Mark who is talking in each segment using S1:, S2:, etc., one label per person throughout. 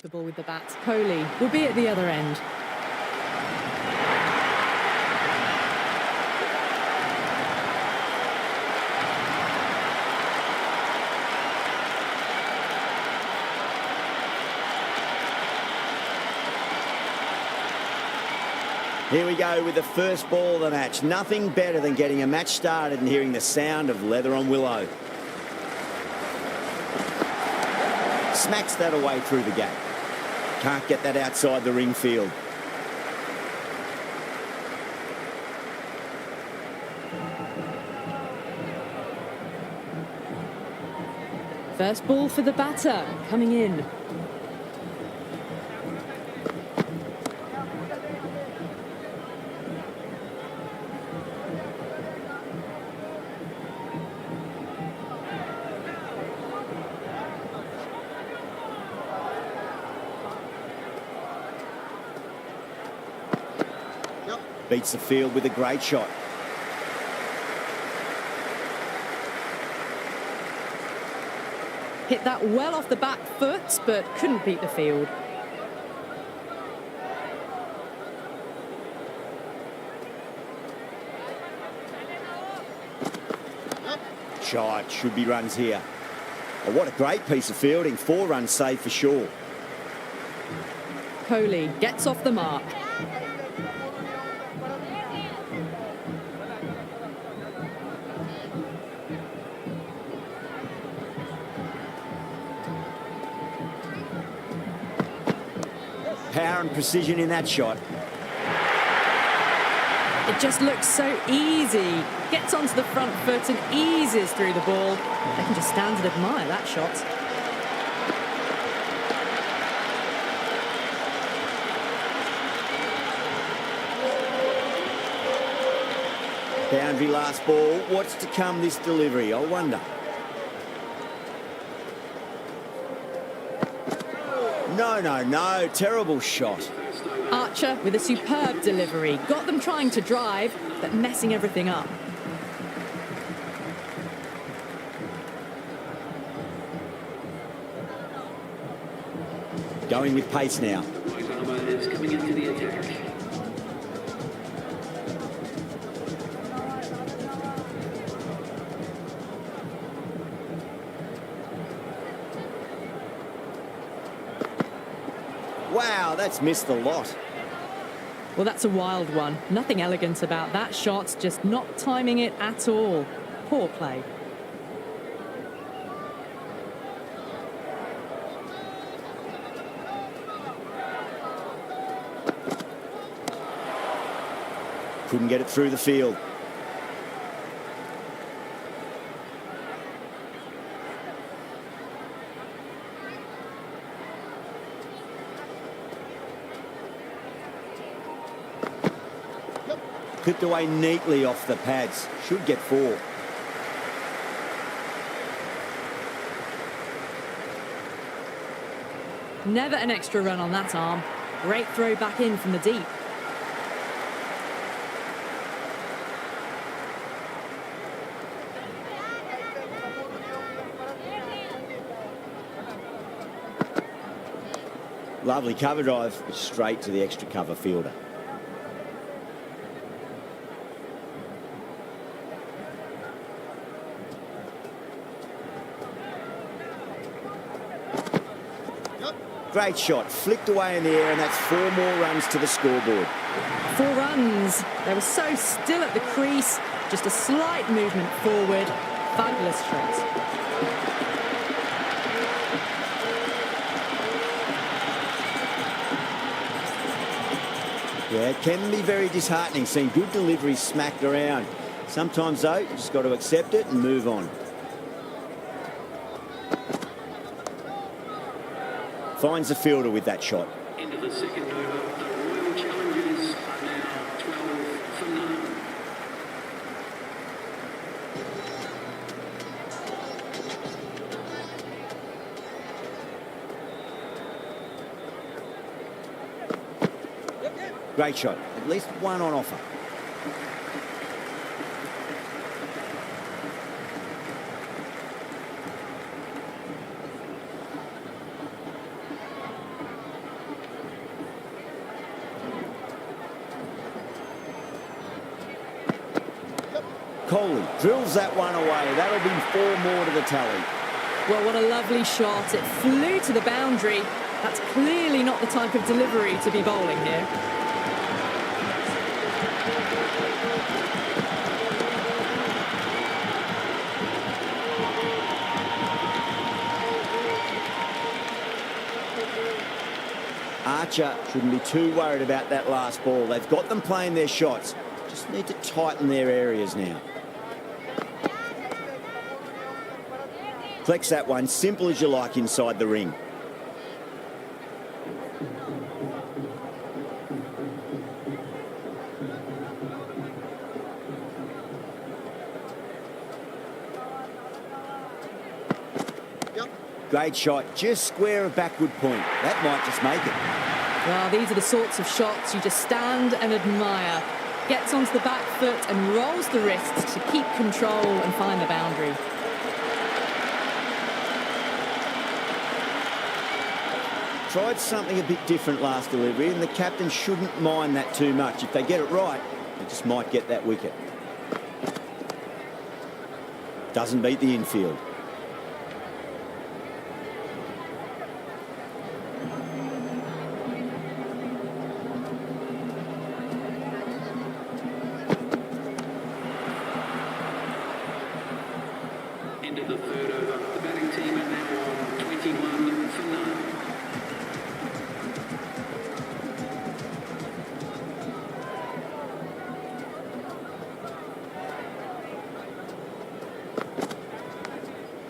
S1: comfortable with the bat. Kohli will be at the other end.
S2: Here we go with the first ball of the match. Nothing better than getting a match started and hearing the sound of leather on willow. Smacks that away through the gap. Can't get that outside the ring field.
S1: First ball for the batter, coming in.
S2: Beats the field with a great shot.
S1: Hit that well off the back foot, but couldn't beat the field.
S2: Shot, should be runs here. Oh, what a great piece of fielding. 4 runs saved for sure.
S1: Kohli gets off the mark.
S2: Power and precision in that shot.
S1: It just looks so easy. Gets onto the front foot and eases through the ball. They can just stand and admire that shot.
S2: Boundary last ball. What's to come this delivery, I wonder. No. Terrible shot.
S1: Archer with a superb delivery. Got them trying to drive, but messing everything up.
S2: Going with pace now.
S3: Is coming into the attack.
S2: Wow, that's missed the lot.
S1: Well, that's a wild one. Nothing elegant about that shot, just not timing it at all. Poor play.
S2: Couldn't get it through the field. Clipped away neatly off the pads. Should get 4.
S1: Never an extra run on that arm. Great throw back in from the deep.
S2: Lovely cover drive, straight to the extra cover fielder. Great shot, flicked away in the air, and that's 4 more runs to the scoreboard.
S1: 4 runs. They were so still at the crease. Just a slight movement forward. Fabulous shot.
S2: Yeah, it can be very disheartening seeing good deliveries smacked around. Sometimes, though, you just got to accept it and move on. Finds the fielder with that shot.
S3: Into the second over, the Royal Challengers are now 12 for none.
S2: Great shot. At least one on offer. Kohli drills that one away. That'll be 4 more to the tally.
S1: Well, what a lovely shot. It flew to the boundary. That's clearly not the type of delivery to be bowling here.
S2: Archer shouldn't be too worried about that last ball. They've got them playing their shots. Just need to tighten their areas now. Collects that one, simple as you like, inside the ring. Great shot, just square of backward point. That might just make it.
S1: Well, these are the sorts of shots you just stand and admire. Gets onto the back foot and rolls the wrists to keep control and find the boundary.
S2: Tried something a bit different last delivery, and the captain shouldn't mind that too much. If they get it right, they just might get that wicket. Doesn't beat the infield.
S3: End of the third over. The batting team are now on 21 for none.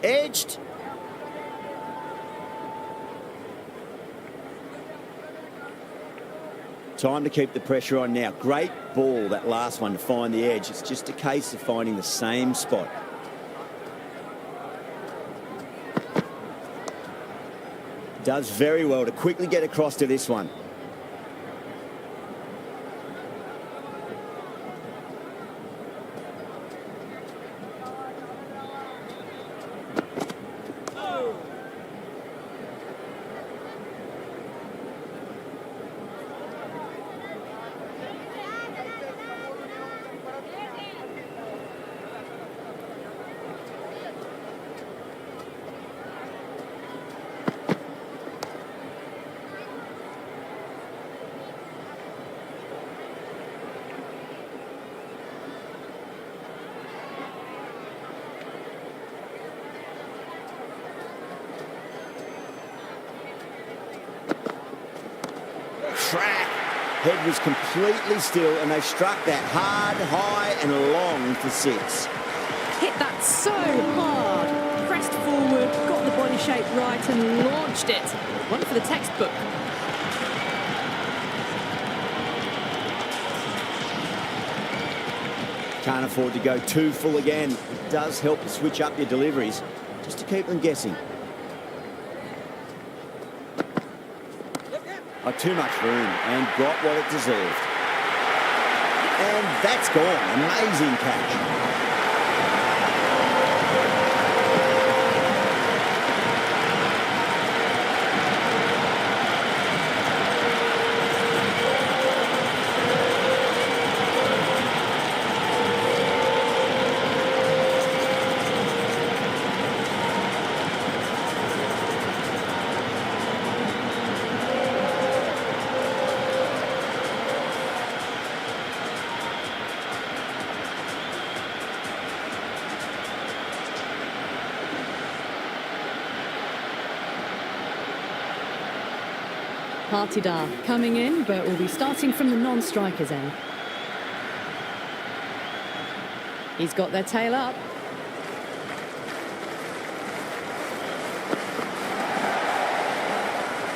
S2: Edged. Time to keep the pressure on now. Great ball, that last one, to find the edge. It's just a case of finding the same spot. Does very well to quickly get across to this one. Track. Head was completely still, and they struck that hard, high and long for 6.
S1: Hit that so hard. Pressed forward, got the body shape right and launched it. One for the textbook.
S2: Can't afford to go too full again. It does help to switch up your deliveries, just to keep them guessing. Too much room, and got what it deserved. And that's gone. Amazing catch.
S1: Partidar coming in, but will be starting from the non-striker's end. He's got their tail up.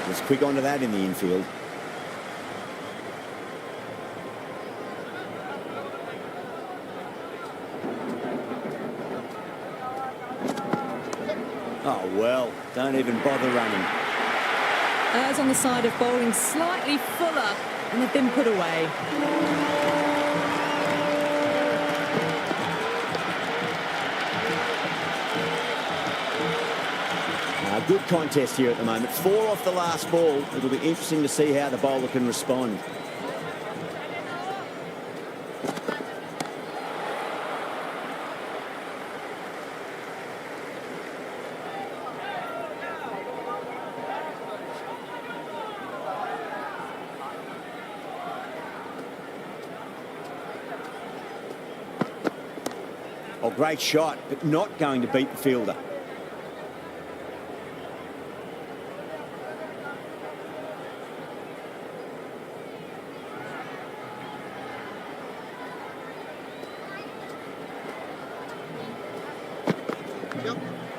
S2: Was quick onto that in the infield. Oh, well, don't even bother running.
S1: As on the side of bowling, slightly fuller, and they've been put away.
S2: Good contest here at the moment. 4 off the last ball. It'll be interesting to see how the bowler can respond. Oh, great shot, but not going to beat the fielder.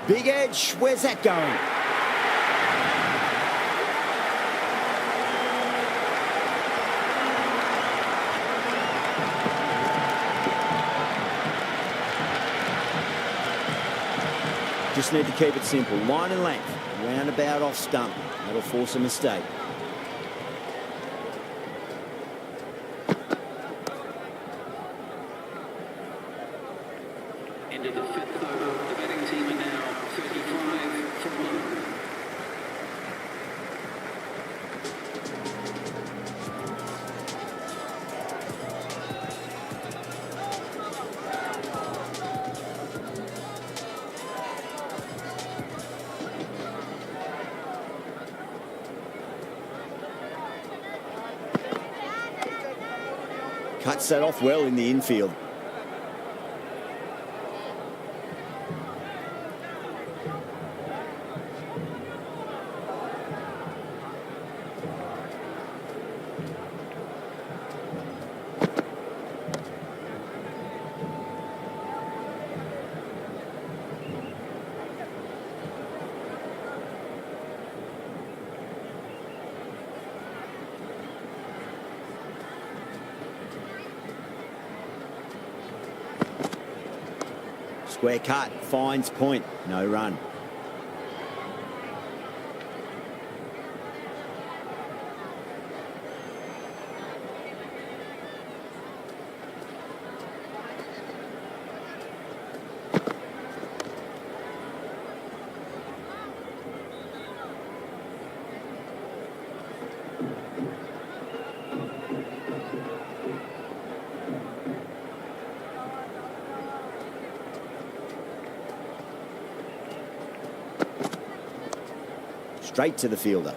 S2: Big edge, where's that going? Just need to keep it simple. Line and length, roundabout off stump. That'll force a mistake.
S3: Into the fifth over. The betting team are now 35 for 1.
S2: Cuts that off well in the infield. Square cut, finds point, no run. Straight to the fielder.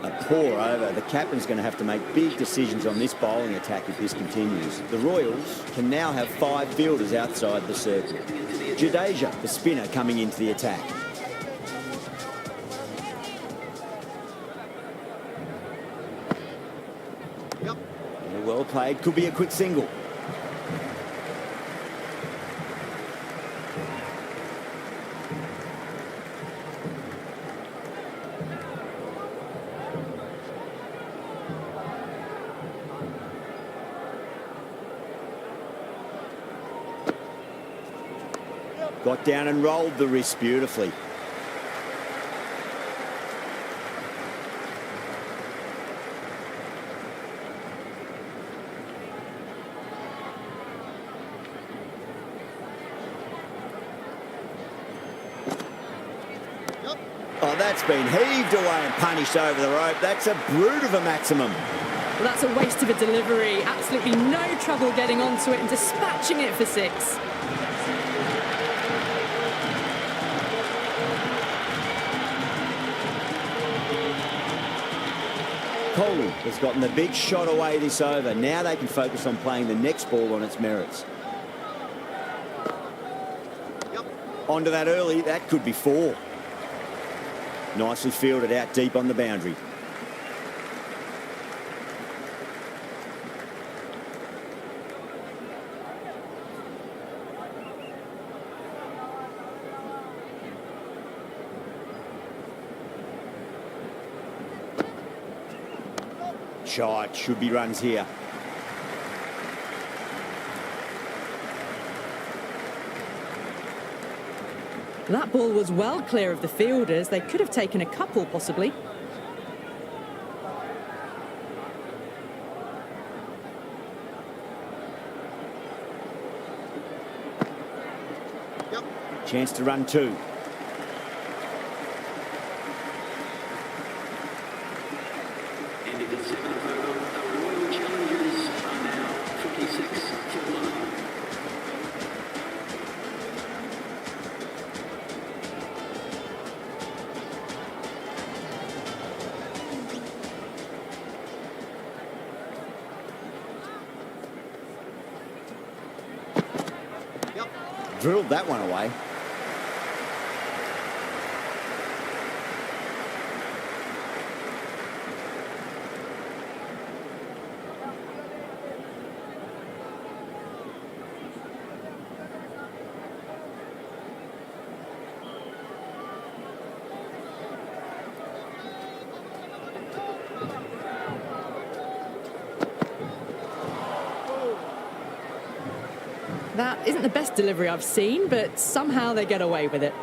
S2: A pour over. The captain's going to have to make big decisions on this bowling attack if this continues. The Royals can now have 5 fielders outside the circle. Jadeja, the spinner, coming into the attack. Well played, could be a quick single. Got down and rolled the wrist beautifully. Oh, that's been heaved away and punished over the rope. That's a brute of a maximum.
S1: Well, that's a waste of a delivery. Absolutely no trouble getting onto it and dispatching it for 6.
S2: Khele has gotten the big shot away this over. Now they can focus on playing the next ball on its merits. Onto that early, that could be 4. Nicely fielded out deep on the boundary. Shot, should be runs here.
S1: That ball was well clear of the fielders. They could have taken a couple, possibly.
S2: Chance to run 2.
S3: Into the 7th over. The Royal Challengers are now 46 for 1.
S2: Drilled that one away.
S1: That isn't the best delivery I've seen, but somehow they get away with it.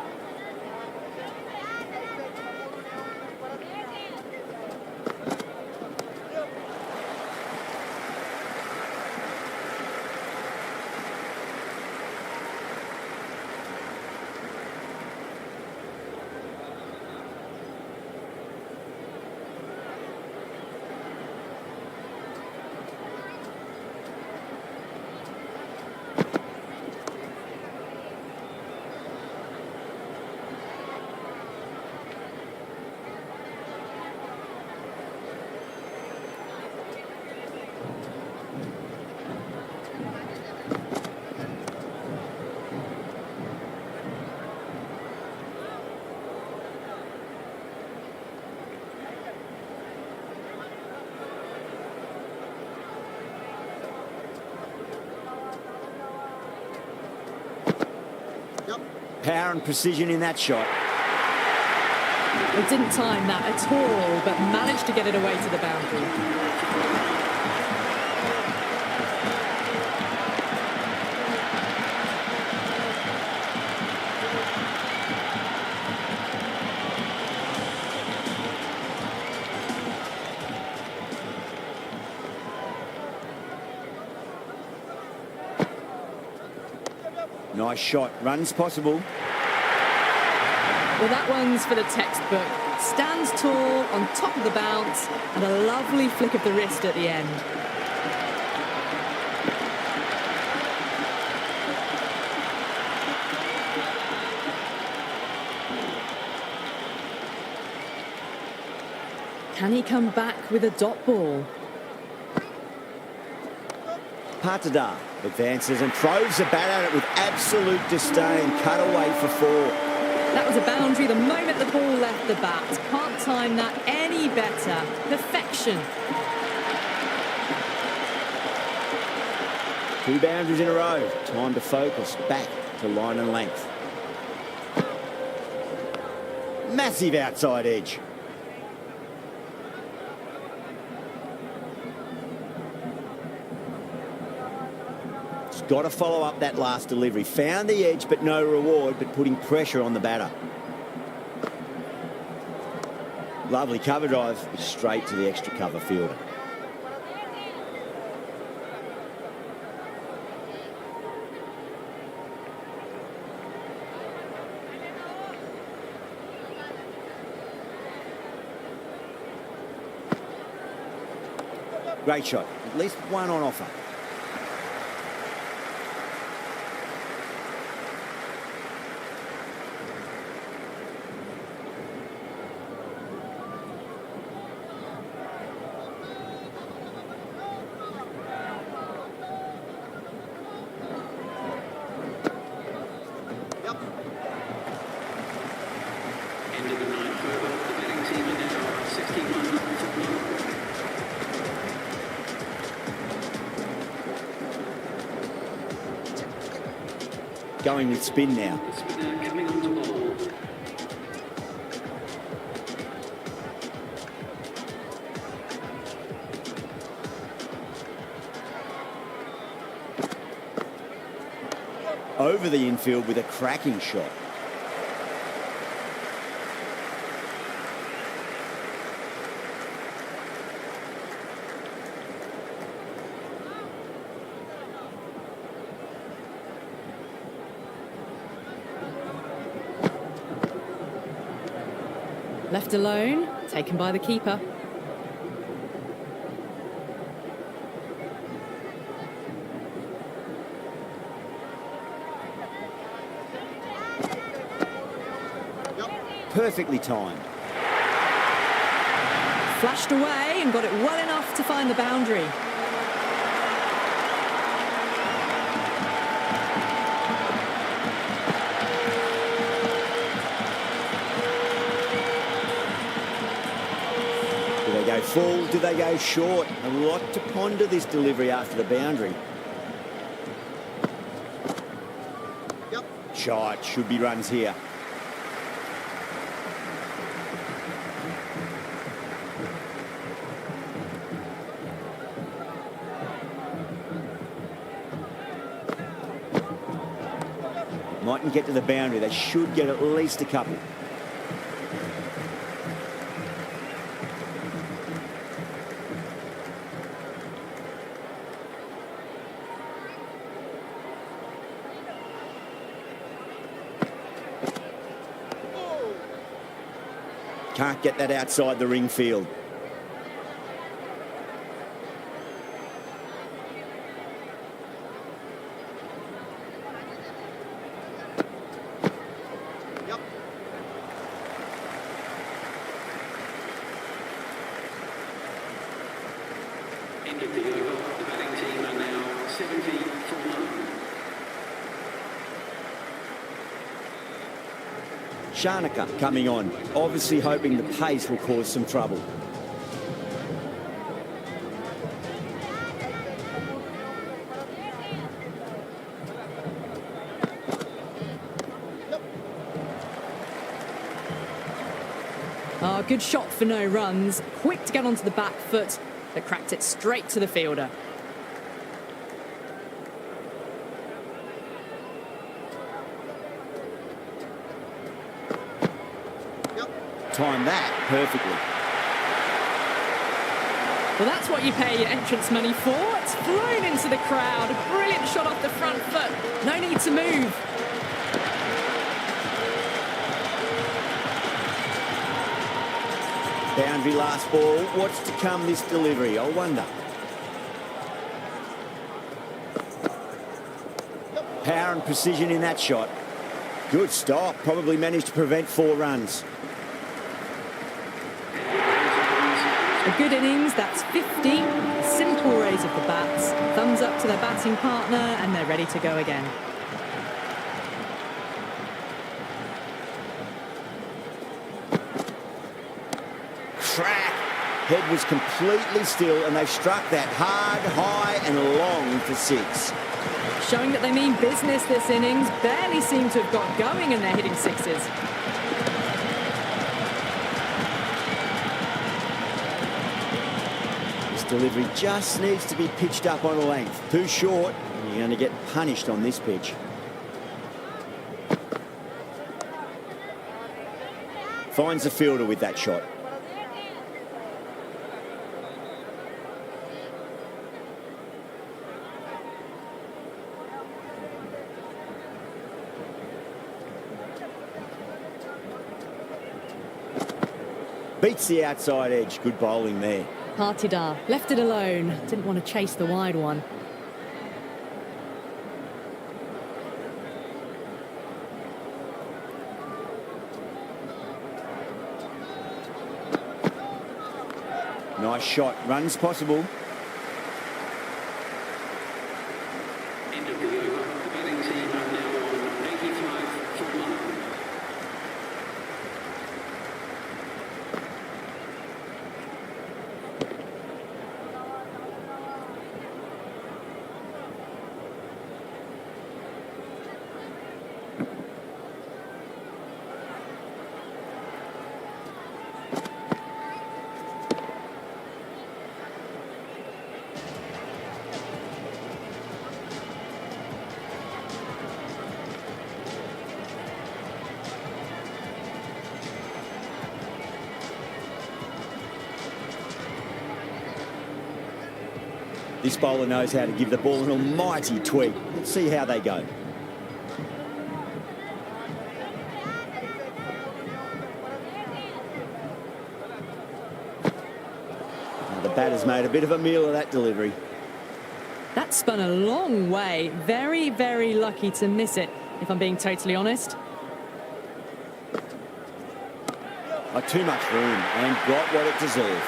S2: Power and precision in that shot.
S1: They didn't time that at all, but managed to get it away to the boundary.
S2: Nice shot. Runs possible.
S1: Well, that one's for the textbook. Stands tall on top of the bounce and a lovely flick of the wrist at the end. Can he come back with a dot ball?
S2: Patada advances and throws the bat at it with absolute disdain. Cut away for four.
S1: That was a boundary the moment the ball left the bat. Can't time that any better. Perfection.
S2: 2 boundaries in a row. Time to focus. Back to line and length. Massive outside edge. Got to follow up that last delivery. Found the edge, but no reward, but putting pressure on the batter. Lovely cover drive, straight to the extra cover fielder. Great shot. At least one on offer.
S3: End of the ninth over. The betting team are now 61 for one.
S2: Going with spin now.
S3: The spinner coming on to bowl.
S2: Over the infield with a cracking shot.
S1: Left alone, taken by the keeper.
S2: Perfectly timed.
S1: Flashed away and got it well enough to find the boundary.
S2: go full? Do they go short? A lot to ponder this delivery after the boundary. Shot. Should be runs here. Mightn't get to the boundary. They should get at least a couple. Can't get that outside the ring field.
S3: End of the over. The batting team are now 70 for 9.
S2: Shanaka coming on, obviously hoping the pace will cause some trouble.
S1: Oh, good shot for no runs. Quick to get onto the back foot, but cracked it straight to the fielder.
S2: Timed that perfectly.
S1: Well, that's what you pay your entrance money for. It's flown into the crowd. A brilliant shot off the front foot. No need to move.
S2: Boundary last ball. What's to come this delivery? I wonder. Power and precision in that shot. Good stop. Probably managed to prevent 4 runs.
S1: A good innings, that's 50. Simple raise of the bats. Thumbs up to their batting partner, and they're ready to go again.
S2: Crack. Head was completely still, and they've struck that hard, high, and long for 6.
S1: Showing that they mean business this innings. Barely seem to have got going, and they're hitting 6s.
S2: Delivery just needs to be pitched up on a length. Too short, and you're going to get punished on this pitch. Finds the fielder with that shot. Beats the outside edge. Good bowling there.
S1: Partidar left it alone. Didn't want to chase the wide one.
S2: Nice shot. Runs possible.
S3: End of the over. The batting team are now on 85 for 9.
S2: This bowler knows how to give the ball an almighty tweak. Let's see how they go. Now the batter's made a bit of a meal of that delivery.
S1: That spun a long way. Very, very lucky to miss it, if I'm being totally honest.
S2: Too much room and got what it deserved.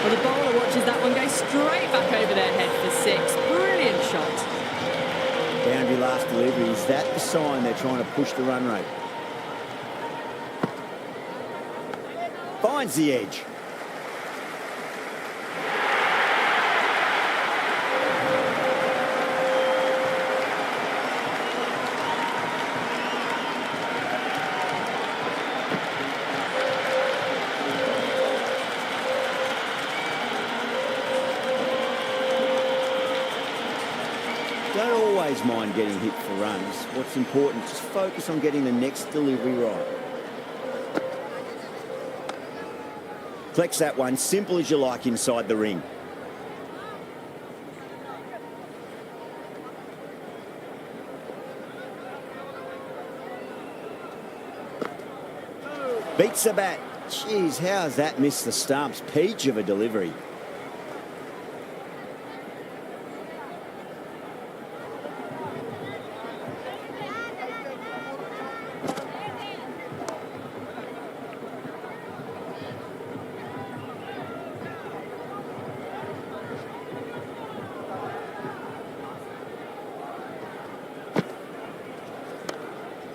S1: Well, the bowler watches that one go straight back over their head for 6. Brilliant shot.
S2: Boundary last delivery. Is that the sign they're trying to push the run rate? Finds the edge. Don't always mind getting hit for runs. What's important, just focus on getting the next delivery right. Flex that one, simple as you like inside the ring. Beats the bat. Jeez, how has that missed the stumps? Peach of a delivery.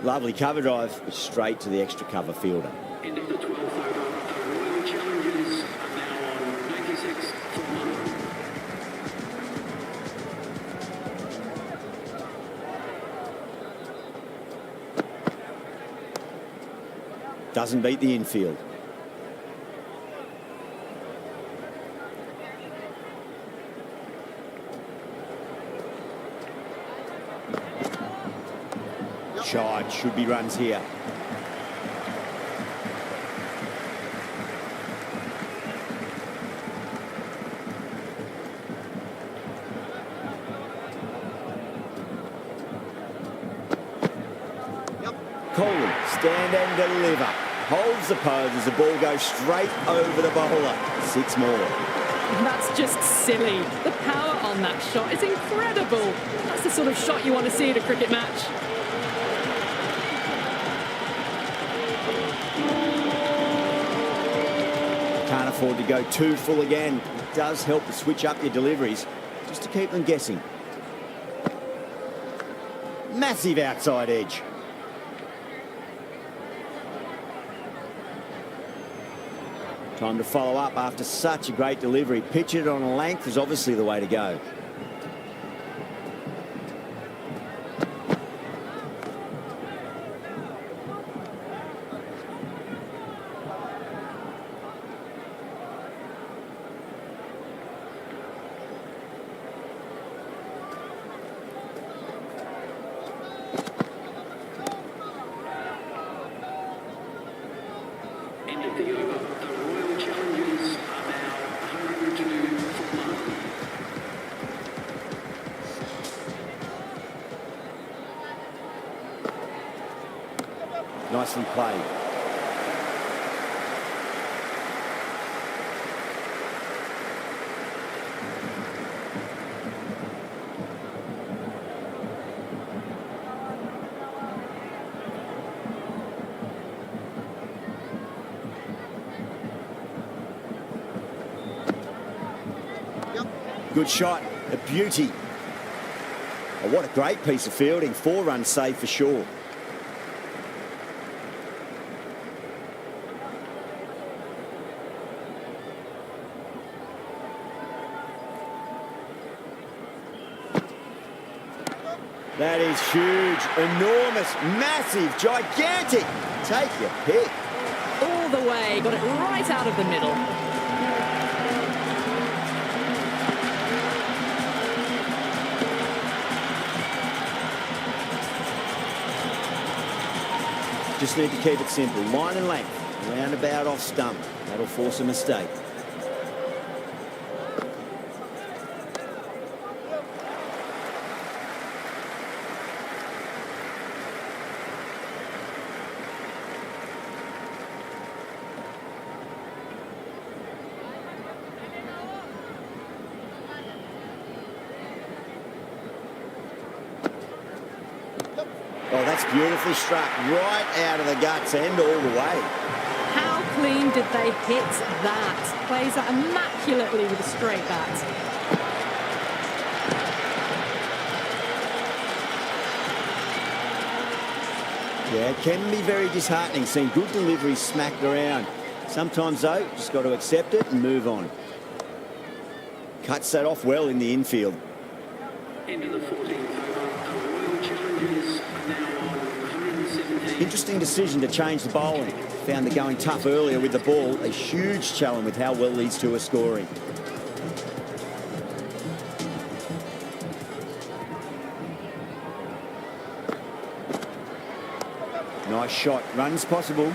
S2: Lovely cover drive, straight to the extra cover fielder.
S3: End of the 12th over. The Royal Challengers are now on 96 for 1.
S2: Doesn't beat the infield. Shide, should be runs here. Coley, stand and deliver. Holds the pose as the ball goes straight over the bowler. 6 more.
S1: That's just silly. The power on that shot is incredible. That's the sort of shot you want to see at a cricket match.
S2: Can't afford to go too full again. It does help to switch up your deliveries, just to keep them guessing. Massive outside edge. Time to follow up after such a great delivery. Pitch it on a length is obviously the way to go.
S3: End of the over. The Royal Challengers are now 102 for 1.
S2: Nicely played. Good shot, a beauty. Oh, what a great piece of fielding. 4 runs saved for sure. That is huge, enormous, massive, gigantic. Take your pick.
S1: All the way, got it right out of the middle.
S2: Just need to keep it simple. Line and length. Roundabout off stump. That'll force a mistake. Oh, that's beautifully struck. Right out of the guts end all the way.
S1: How clean did they hit that? Plays that immaculately with a straight bat.
S2: Yeah, it can be very disheartening seeing good deliveries smacked around. Sometimes, though, just got to accept it and move on. Cuts that off well in the infield.
S3: Into the 14th over. Royal Challengers are now on 117.
S2: Interesting decision to change the bowling. Found the going tough earlier with the ball. A huge challenge with how well these two are scoring. Nice shot. Runs possible.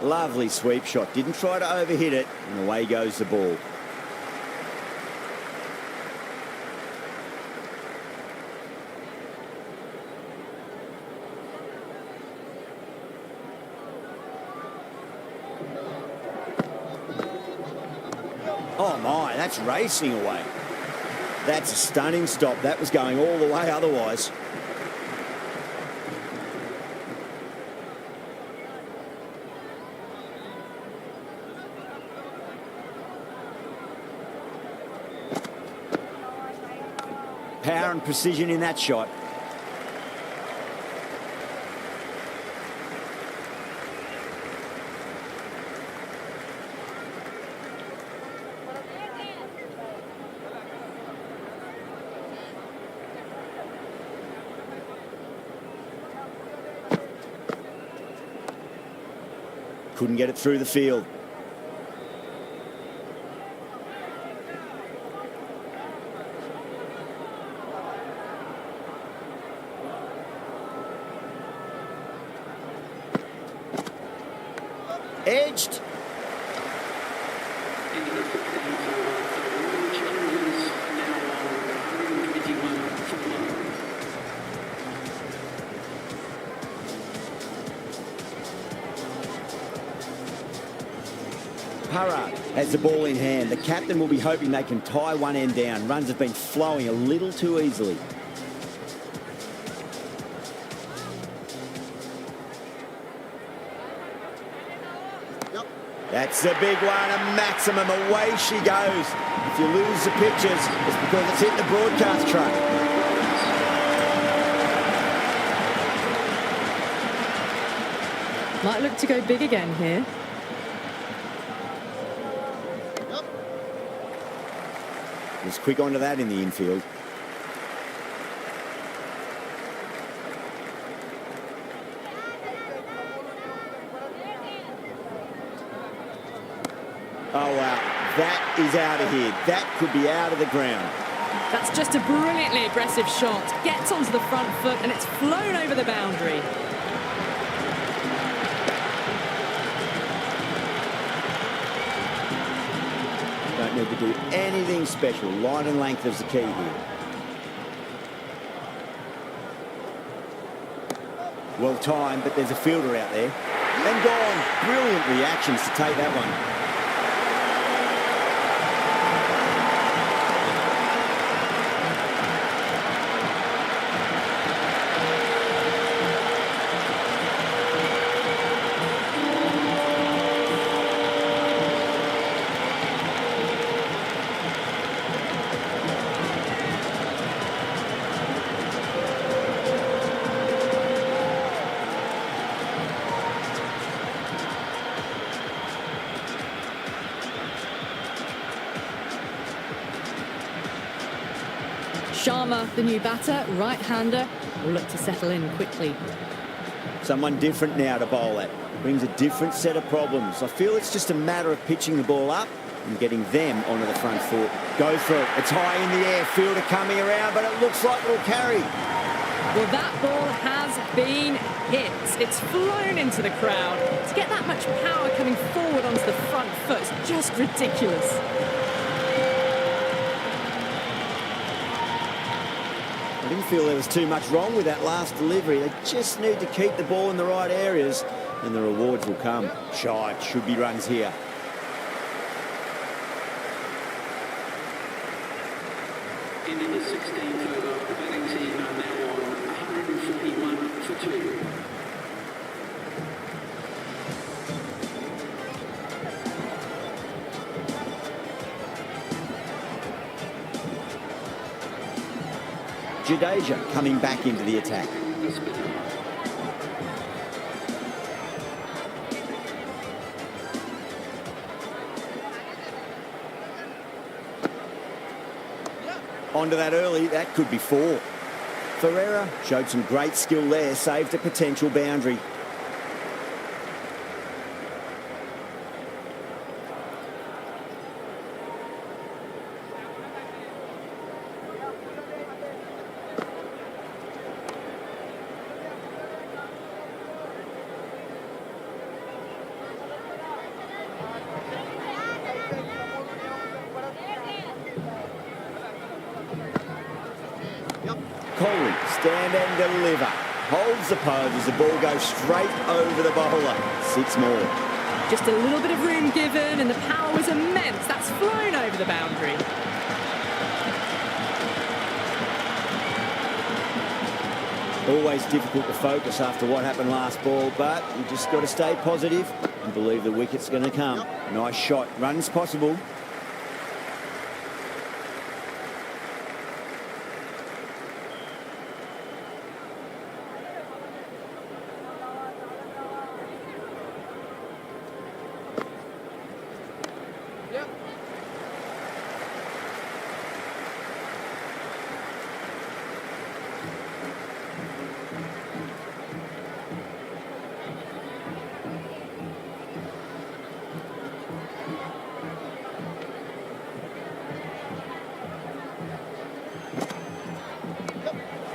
S2: Lovely sweep shot. Didn't try to overhit it, and away goes the ball. Oh my, that's racing away. That's a stunning stop. That was going all the way otherwise. Power and precision in that shot. Couldn't get it through the field. Edged.
S3: Into the 15th over. Royal Challengers are now on 121 for one.
S2: Para has the ball in hand. The captain will be hoping they can tie one end down. Runs have been flowing a little too easily. That's the big one, a maximum. Away she goes. If you lose the pictures, it's because it's hit the broadcast truck.
S1: Might look to go big again here.
S2: Was quick onto that in the infield. Oh, wow. That is out of here. That could be out of the ground.
S1: That's just a brilliantly aggressive shot. Gets onto the front foot and it's flown over the boundary.
S2: Don't need to do anything special. Line and length is the key here. Well timed, but there's a fielder out there. And gone. Brilliant reactions to take that one.
S1: Sharma, the new batter, right-hander, will look to settle in quickly.
S2: Someone different now to bowl at. Brings a different set of problems. I feel it's just a matter of pitching the ball up and getting them onto the front foot. Go for it. It's high in the air. Fielder coming around, but it looks like it'll carry.
S1: Well, that ball has been hit. It's flown into the crowd. To get that much power coming forward onto the front foot is just ridiculous.
S2: I didn't feel there was too much wrong with that last delivery. They just need to keep the ball in the right areas and the rewards will come. Shite, should be runs here.
S3: Into the 16th over, the batting team are now on 141 for 2.
S2: Jadeja coming back into the attack.
S3: The spinner.
S2: Onto that early, that could be 4. Ferreira showed some great skill there, saved a potential boundary. Coley, stand and deliver. Holds the pose as the ball goes straight over the bowler. 6 more.
S1: Just a little bit of room given and the power was immense. That's flown over the boundary.
S2: Always difficult to focus after what happened last ball, but you just got to stay positive and believe the wicket's going to come. Nice shot. Runs possible.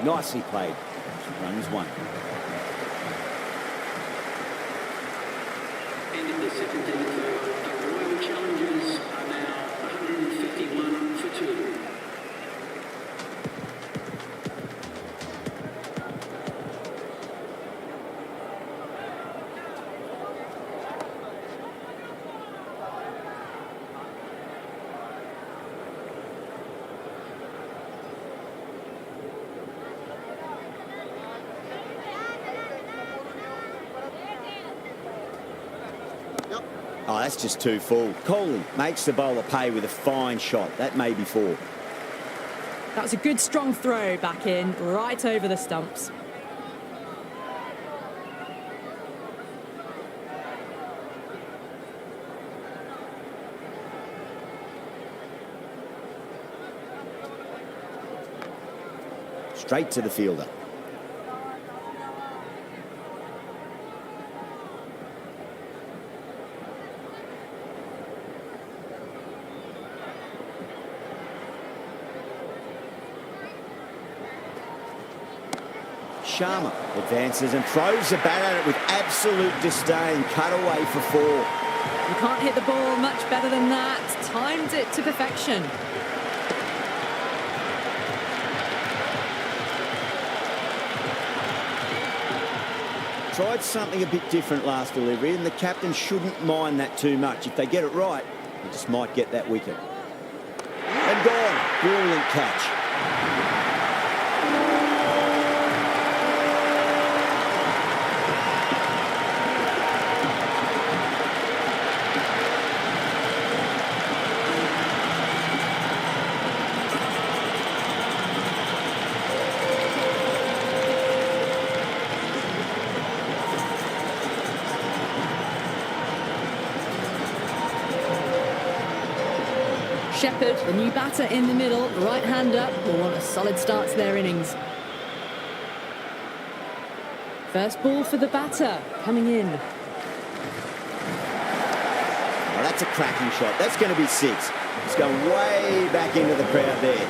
S2: Nicely played. Runs 1.
S3: Into the 17th over, the Royal Challengers are now 151 for 2.
S2: Oh, that's just too full. Coley makes the bowler pay with a fine shot. That may be 4.
S1: That was a good strong throw back in, right over the stumps.
S2: Straight to the fielder. Sharma advances and throws the bat at it with absolute disdain. Cut away for 4.
S1: You can't hit the ball much better than that. Timed it to perfection.
S2: Tried something a bit different last delivery, and the captain shouldn't mind that too much. If they get it right, they just might get that wicket. And gone. Brilliant catch.
S1: Shepherd, the new batter in the middle, right-hander, will want a solid start to their innings. First ball for the batter, coming in.
S2: Well, that's a cracking shot. That's going to be 6. It's going way back into the crowd there.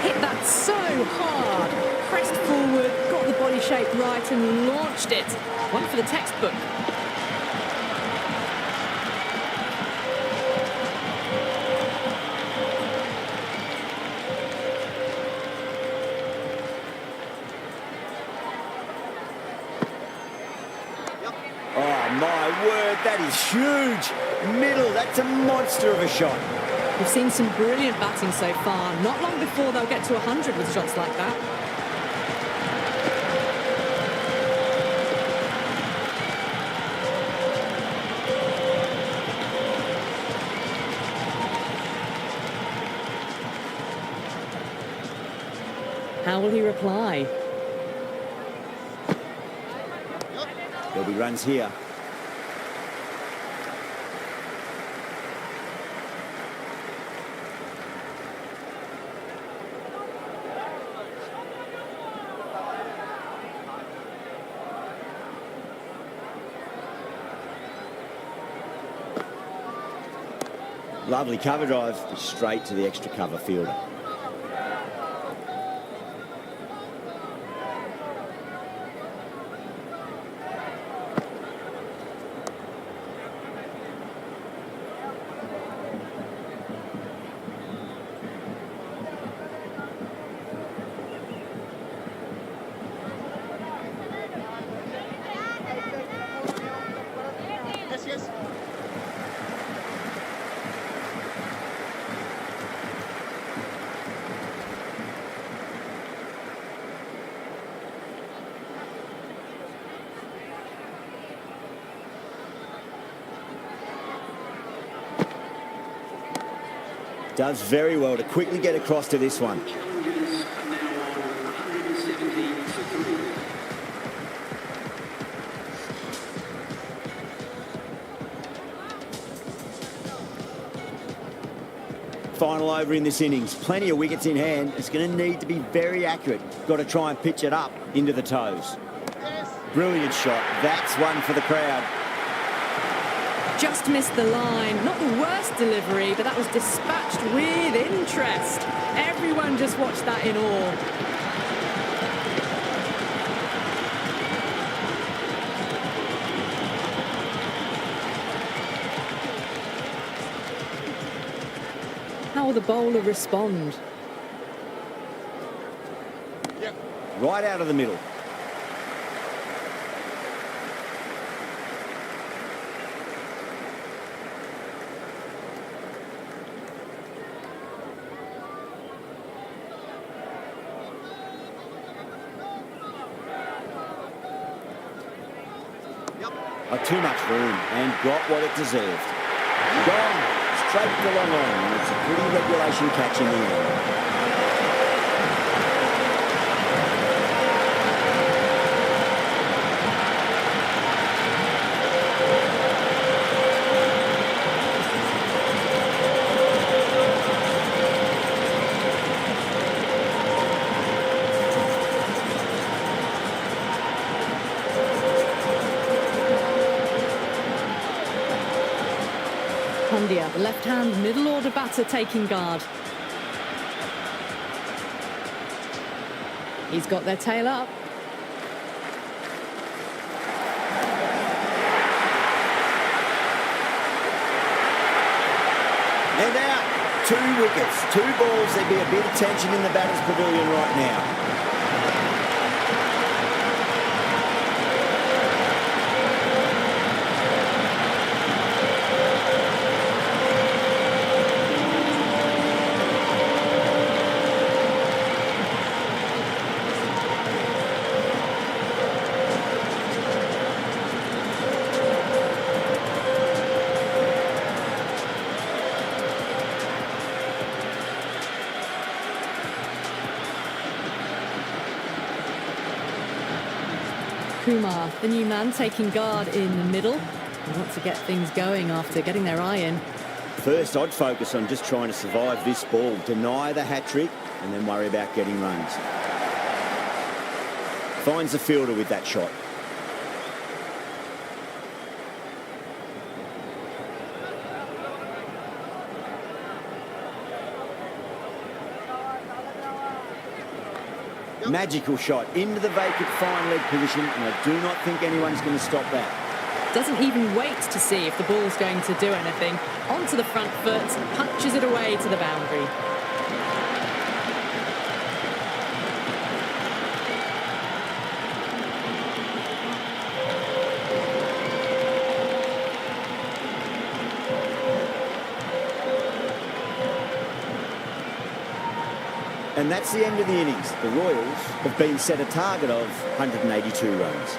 S1: Hit that so hard. Pressed forward, got the body shape right and launched it. One for the textbook.
S2: my word, that is huge. Middle, that's a monster of a shot.
S1: We've seen some brilliant batting so far. Not long before they'll get to 100 with shots like that. How will he reply?
S2: There'll be runs here. Lovely cover drive straight to the extra cover fielder. Does very well to quickly get across to this one.
S3: Challenges are now on 170 for 3.
S2: Final over in this innings. Plenty of wickets in hand. It's going to need to be very accurate. Got to try and pitch it up into the toes. Brilliant shot. That's one for the crowd.
S1: Just missed the line. Not the worst delivery, but that was dispatched with interest. Everyone just watched that in awe. How will the bowler respond?
S2: Right out of the middle. Too much room and got what it deserved. Gone straight to long on. It's a pretty regulation catch in the end.
S1: The left-hand middle-order batter taking guard. He's got their tail up.
S2: And out. 2 wickets, 2 balls. There'd be a bit of tension in the batter's pavilion right now.
S1: Kumar, the new man, taking guard in the middle. They want to get things going after getting their eye in.
S2: First, I'd focus on just trying to survive this ball, deny the hat-trick, and then worry about getting runs. Finds the fielder with that shot. Magical shot into the vacant fine leg position, and I do not think anyone's going to stop that.
S1: Doesn't even wait to see if the ball's going to do anything. Onto the front foot, punches it away to the boundary.
S2: And that's the end of the innings. The Royals have been set a target of 182 runs.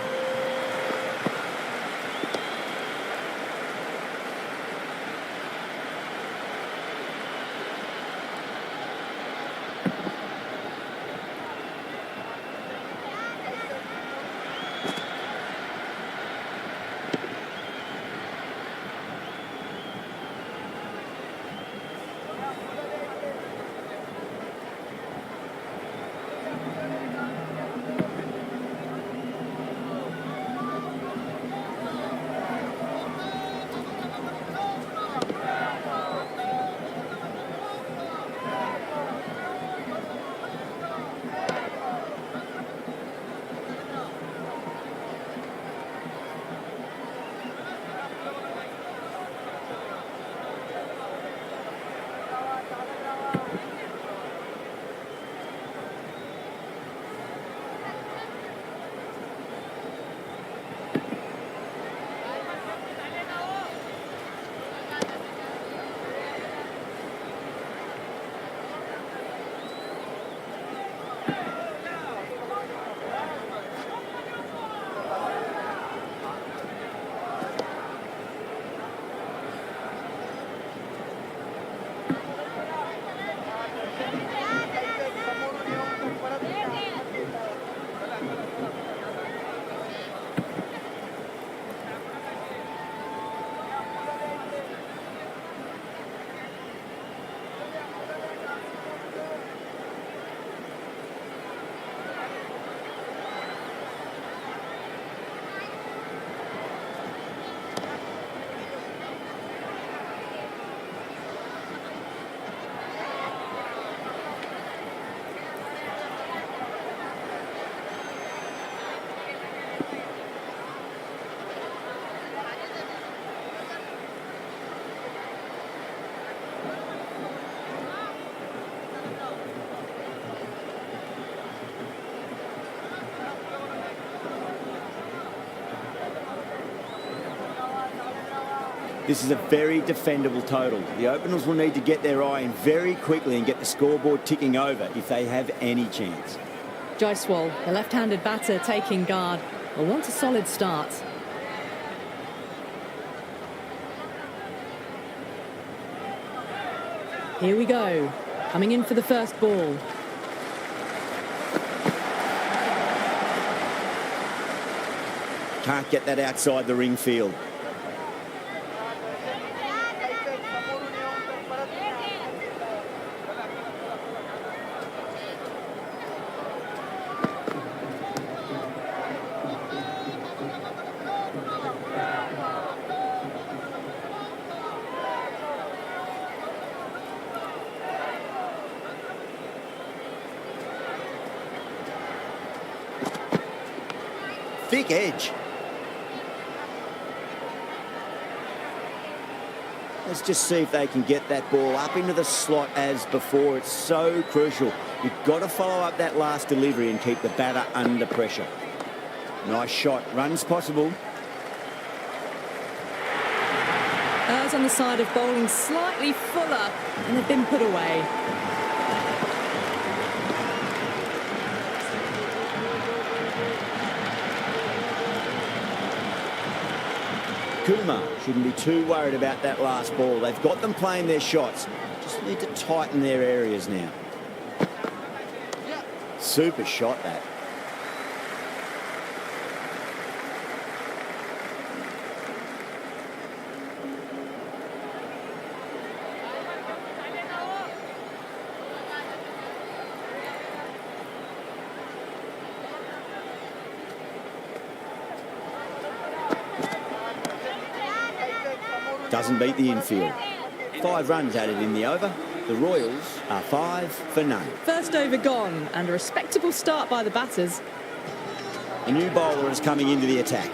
S2: This is a very defendable total. The openers will need to get their eye in very quickly and get the scoreboard ticking over if they have any chance.
S1: Jaiswal, the left-handed batter taking guard, will want a solid start. Here we go. Coming in for the first ball.
S2: Can't get that outside the ring field. Thick edge. Let's just see if they can get that ball up into the slot as before. It's so crucial. You've got to follow up that last delivery and keep the batter under pressure. Nice shot. Runs possible.
S1: Errs on the side of bowling slightly fuller, and they've been put away.
S2: Kumar shouldn't be too worried about that last ball. They've got them playing their shots. Just need to tighten their areas now. Super shot, that. Doesn't beat the infield. 5 runs added in the over. The Royals are 5 for none.
S1: First over gone, and a respectable start by the batters.
S2: A new bowler is coming into the attack.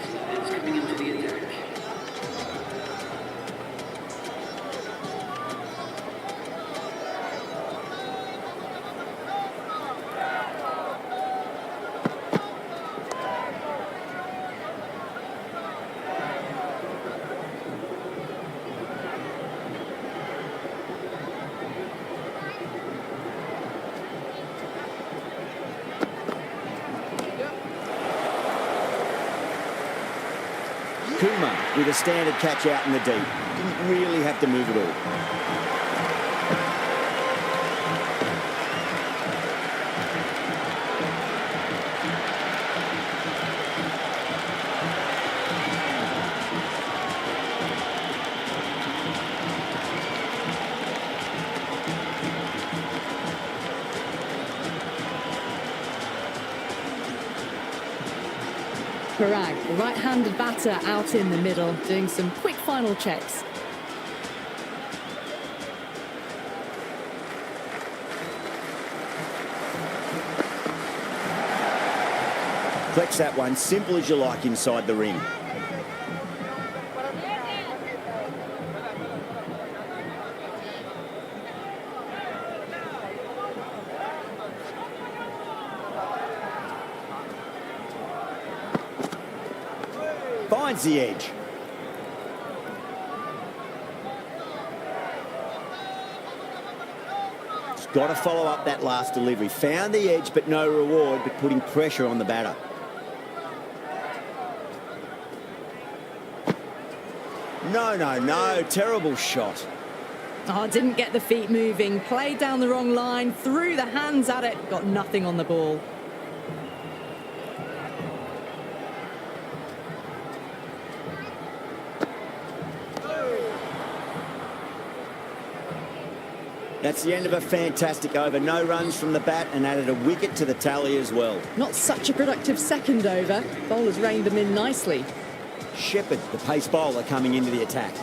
S2: Kumar with a standard catch out in the deep. Didn't really have to move at all.
S1: Parag, the right-handed batter, out in the middle, doing some quick final checks.
S2: Flex that one, simple as you like inside the ring. Finds the edge. Just got to follow up that last delivery. Found the edge, but no reward, but putting pressure on the batter. No. Terrible shot.
S1: Oh, didn't get the feet moving. Played down the wrong line. Threw the hands at it. Got nothing on the ball.
S2: That's the end of a fantastic over. No runs from the bat and added a wicket to the tally as well.
S1: Not such a productive second over. Bowlers reined them in nicely.
S2: Shepherd, the pace bowler, coming into the attack.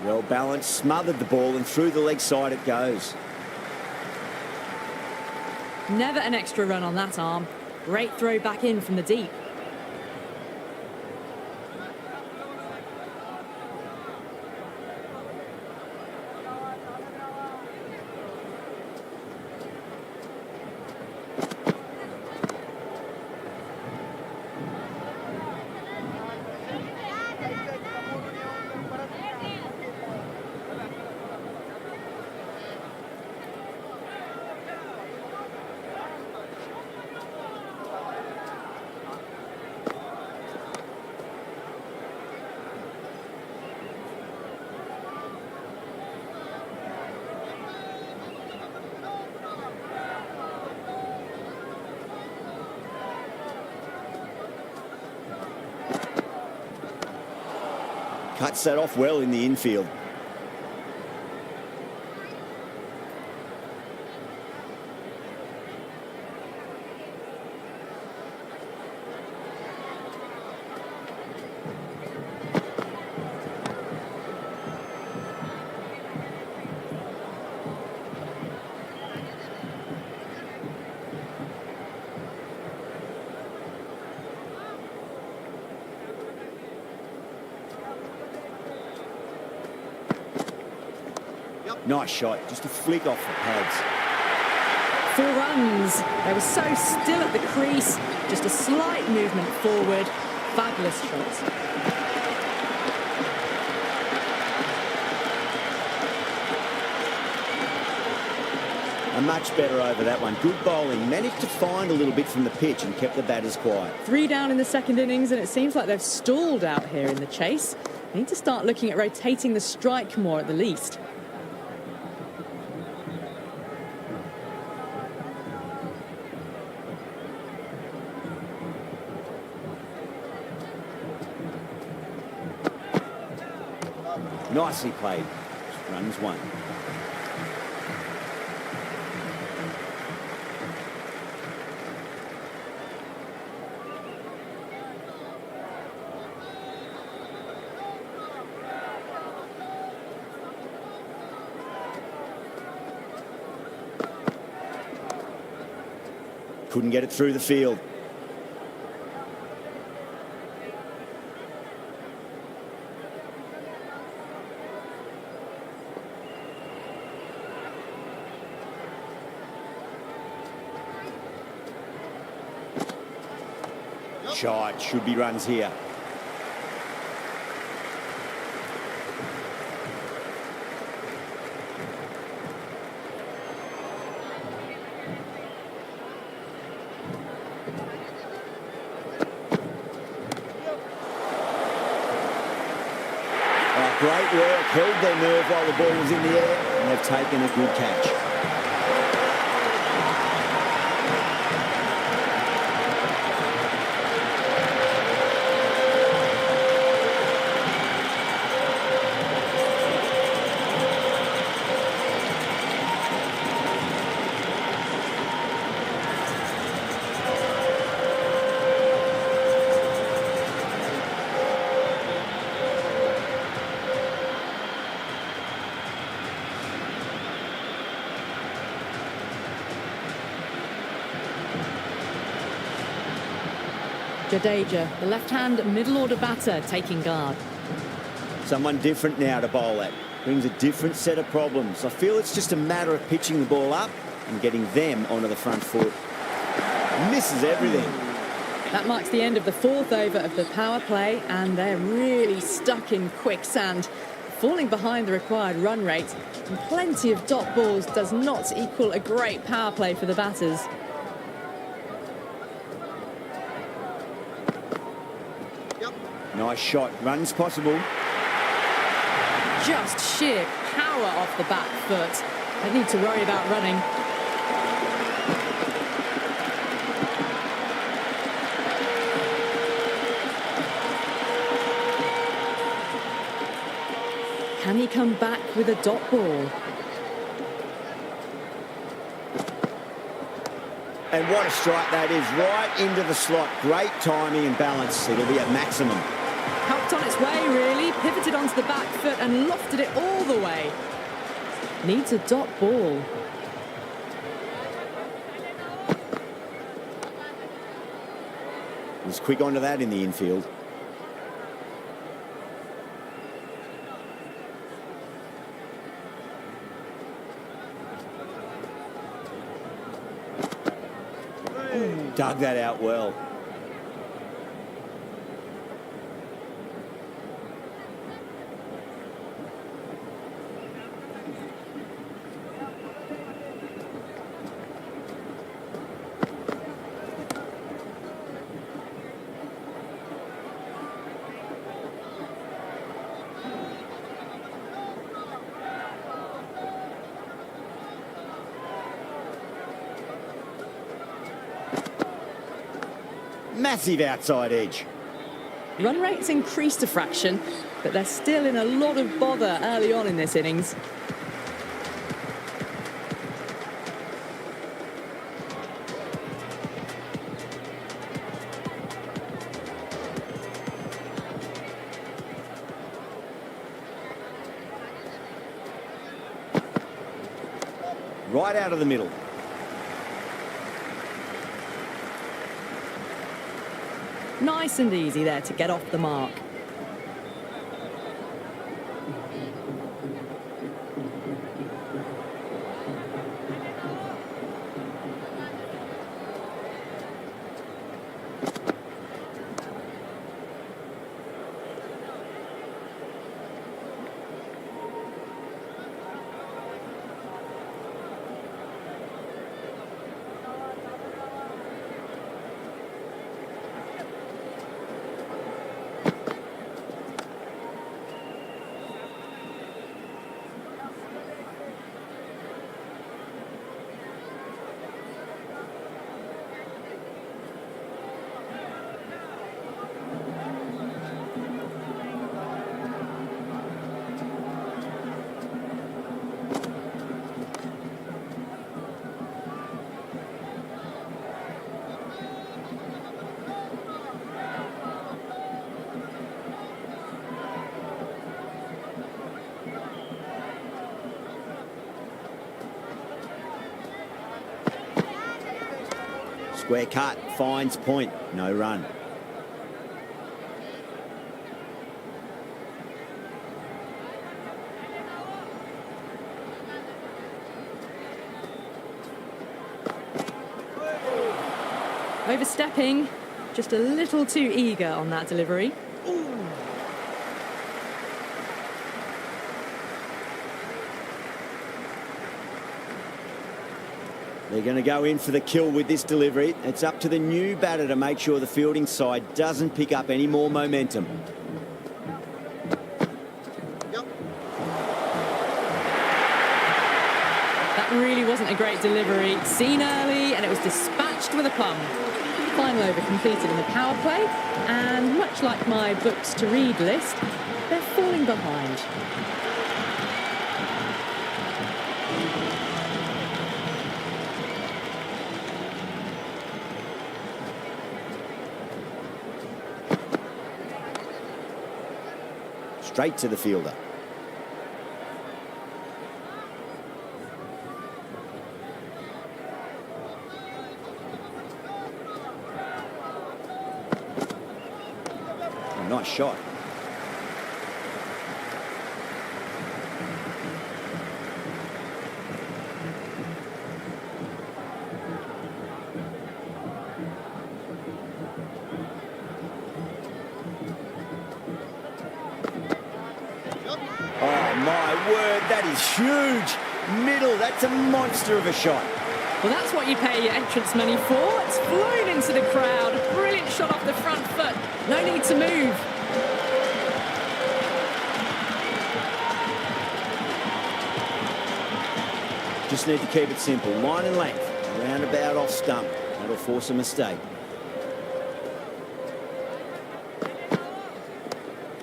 S2: Well balanced, smothered the ball, and through the leg side it goes.
S1: Never an extra run on that arm. Great throw back in from the deep.
S2: Cuts that off well in the infield. Nice shot, just a flick off the pads.
S1: 4 runs. They were so still at the crease. Just a slight movement forward. Fabulous shots.
S2: A much better over that one. Good bowling. Managed to find a little bit from the pitch and kept the batters quiet.
S1: 3 down in the second innings, and it seems like they've stalled out here in the chase. They need to start looking at rotating the strike more at the least.
S2: Nicely played. Runs 1. Couldn't get it through the field. Shot, should be runs here. great work, held their nerve while the ball was in the air, and they've taken a good catch.
S1: Jadeja, the left-hand middle-order batter, taking guard.
S2: Someone different now to bowl at. Brings a different set of problems. I feel it's just a matter of pitching the ball up and getting them onto the front foot. Misses everything.
S1: That marks the end of the fourth over of the power play, and they're really stuck in quicksand, falling behind the required run rate. And plenty of dot balls does not equal a great power play for the batters.
S2: Nice shot. Runs possible.
S1: Just sheer power off the back foot. They need to worry about running. Can he come back with a dot ball?
S2: And what a strike that is, right into the slot. Great timing and balance. It'll be at maximum.
S1: Helped on its way, really. Pivoted onto the back foot and lofted it all the way. Needs a dot ball.
S2: Was quick onto that in the infield. Dug that out well. Massive outside edge.
S1: Run rate's increased a fraction, but they're still in a lot of bother early on in this innings.
S2: Right out of the middle.
S1: Nice and easy there to get off the mark.
S2: Square cut, finds point, no run.
S1: Overstepping, just a little too eager on that delivery.
S2: They're going to go in for the kill with this delivery. It's up to the new batter to make sure the fielding side doesn't pick up any more momentum.
S1: a great delivery, seen early, and it was dispatched with a plum. Final over completed in the power play, and much like my books to read list, they're falling behind.
S2: Straight to the fielder. Nice shot. Oh, my word, that is huge. Middle, that's a monster of a shot.
S1: Well, that's what you pay your entrance money for. It's flown into the crowd. A brilliant shot off the front foot. No need to move.
S2: Just need to keep it simple. Line and length. Roundabout off stump. That'll force a mistake.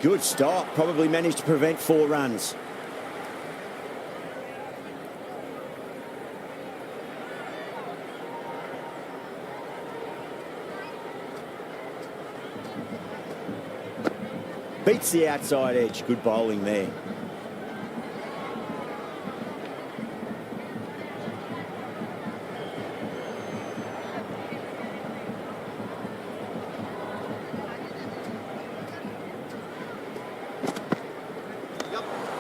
S2: Good stop. Probably managed to prevent 4 runs. Beats the outside edge. Good bowling there.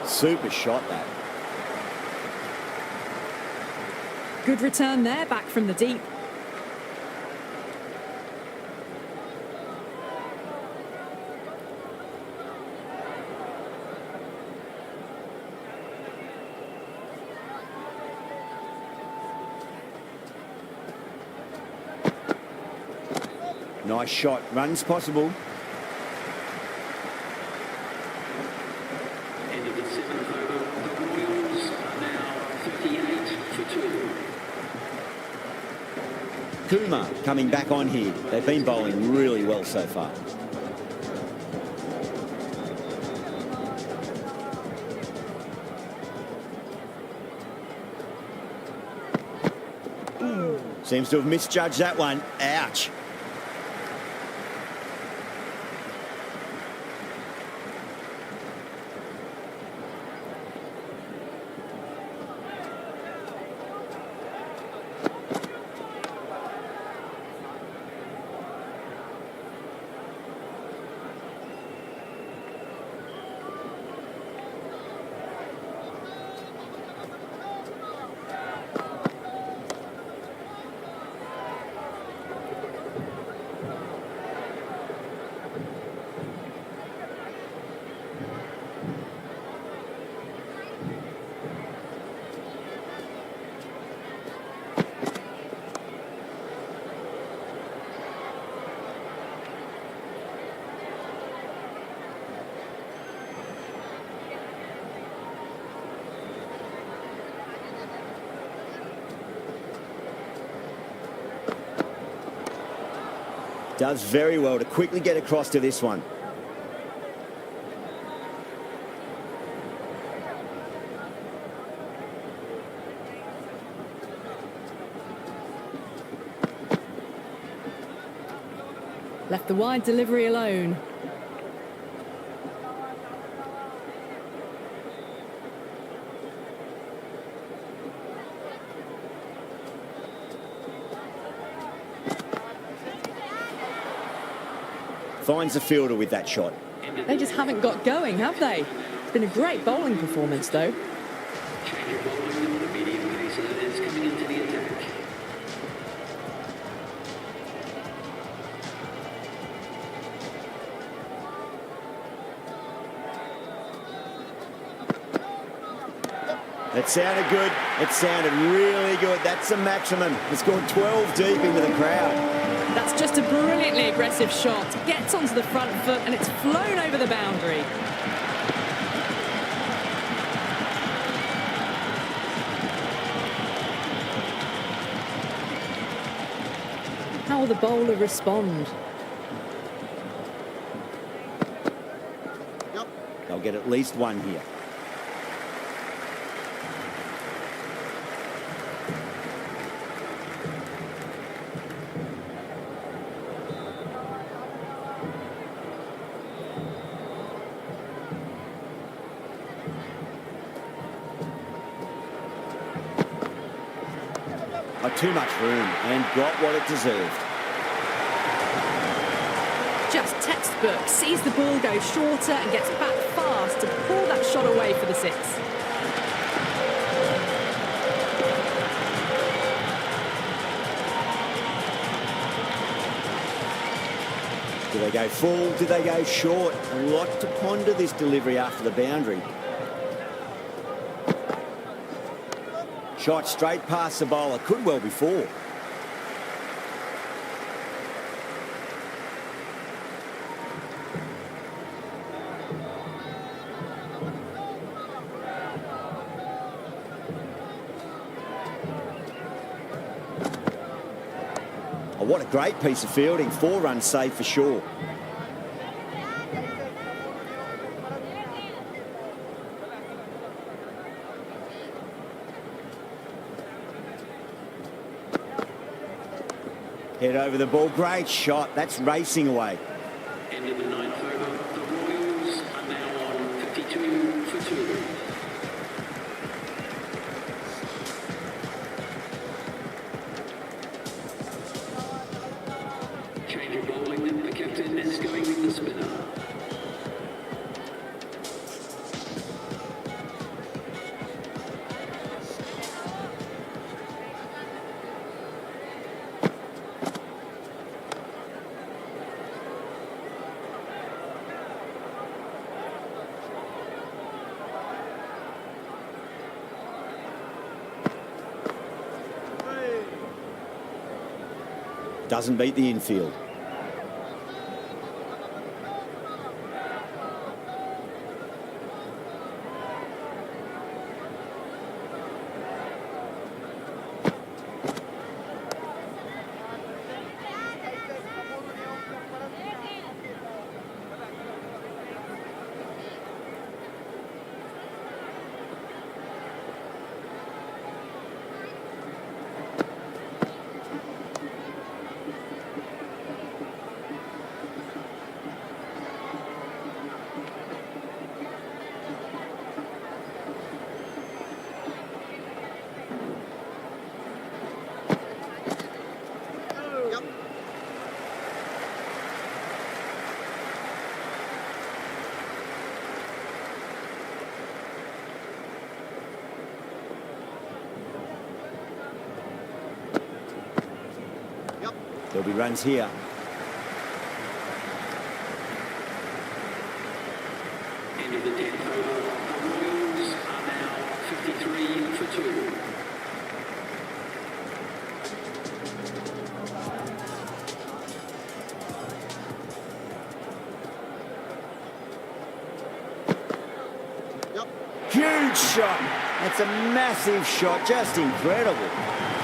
S2: Super shot, that.
S1: Good return there, back from the deep.
S2: Nice shot. Runs possible.
S3: End of the 7th over. The Royals are now 38 for 2.
S2: Kumar coming back on here. They've been bowling really well so far. Seems to have misjudged that one. Ouch. Does very well to quickly get across to this one.
S1: Left the wide delivery alone.
S2: Finds the fielder with that shot.
S1: They just haven't got going, have they? It's been a great bowling performance, though.
S3: Change of bowling on the medium pace is coming into the attack.
S2: It sounded good. It sounded really good. That's the maximum. It's gone 12 deep into the crowd.
S1: That's just a brilliantly aggressive shot. Gets onto the front foot and it's flown over the boundary. How will the bowler respond?
S2: They'll get at least one here. Not too much room and got what it deserved.
S1: Just textbook, sees the ball go shorter and gets back fast to pull that shot away for the six.
S2: Do they go full? Do they go short? A lot to ponder this delivery after the boundary. Shot straight past the bowler. Could well be four. Oh, what a great piece of fielding. 4 runs saved for sure. Head over the ball. Great shot. That's racing away.
S3: End of the 9th over. The Royals are now on 52 for 2. Change of bowling. The captain is going with the spinner.
S2: Doesn't beat the infield. There'll be runs here.
S3: End of the 10th over. The Royals are now 53 for 2.
S2: Huge shot. That's a massive shot. Just incredible.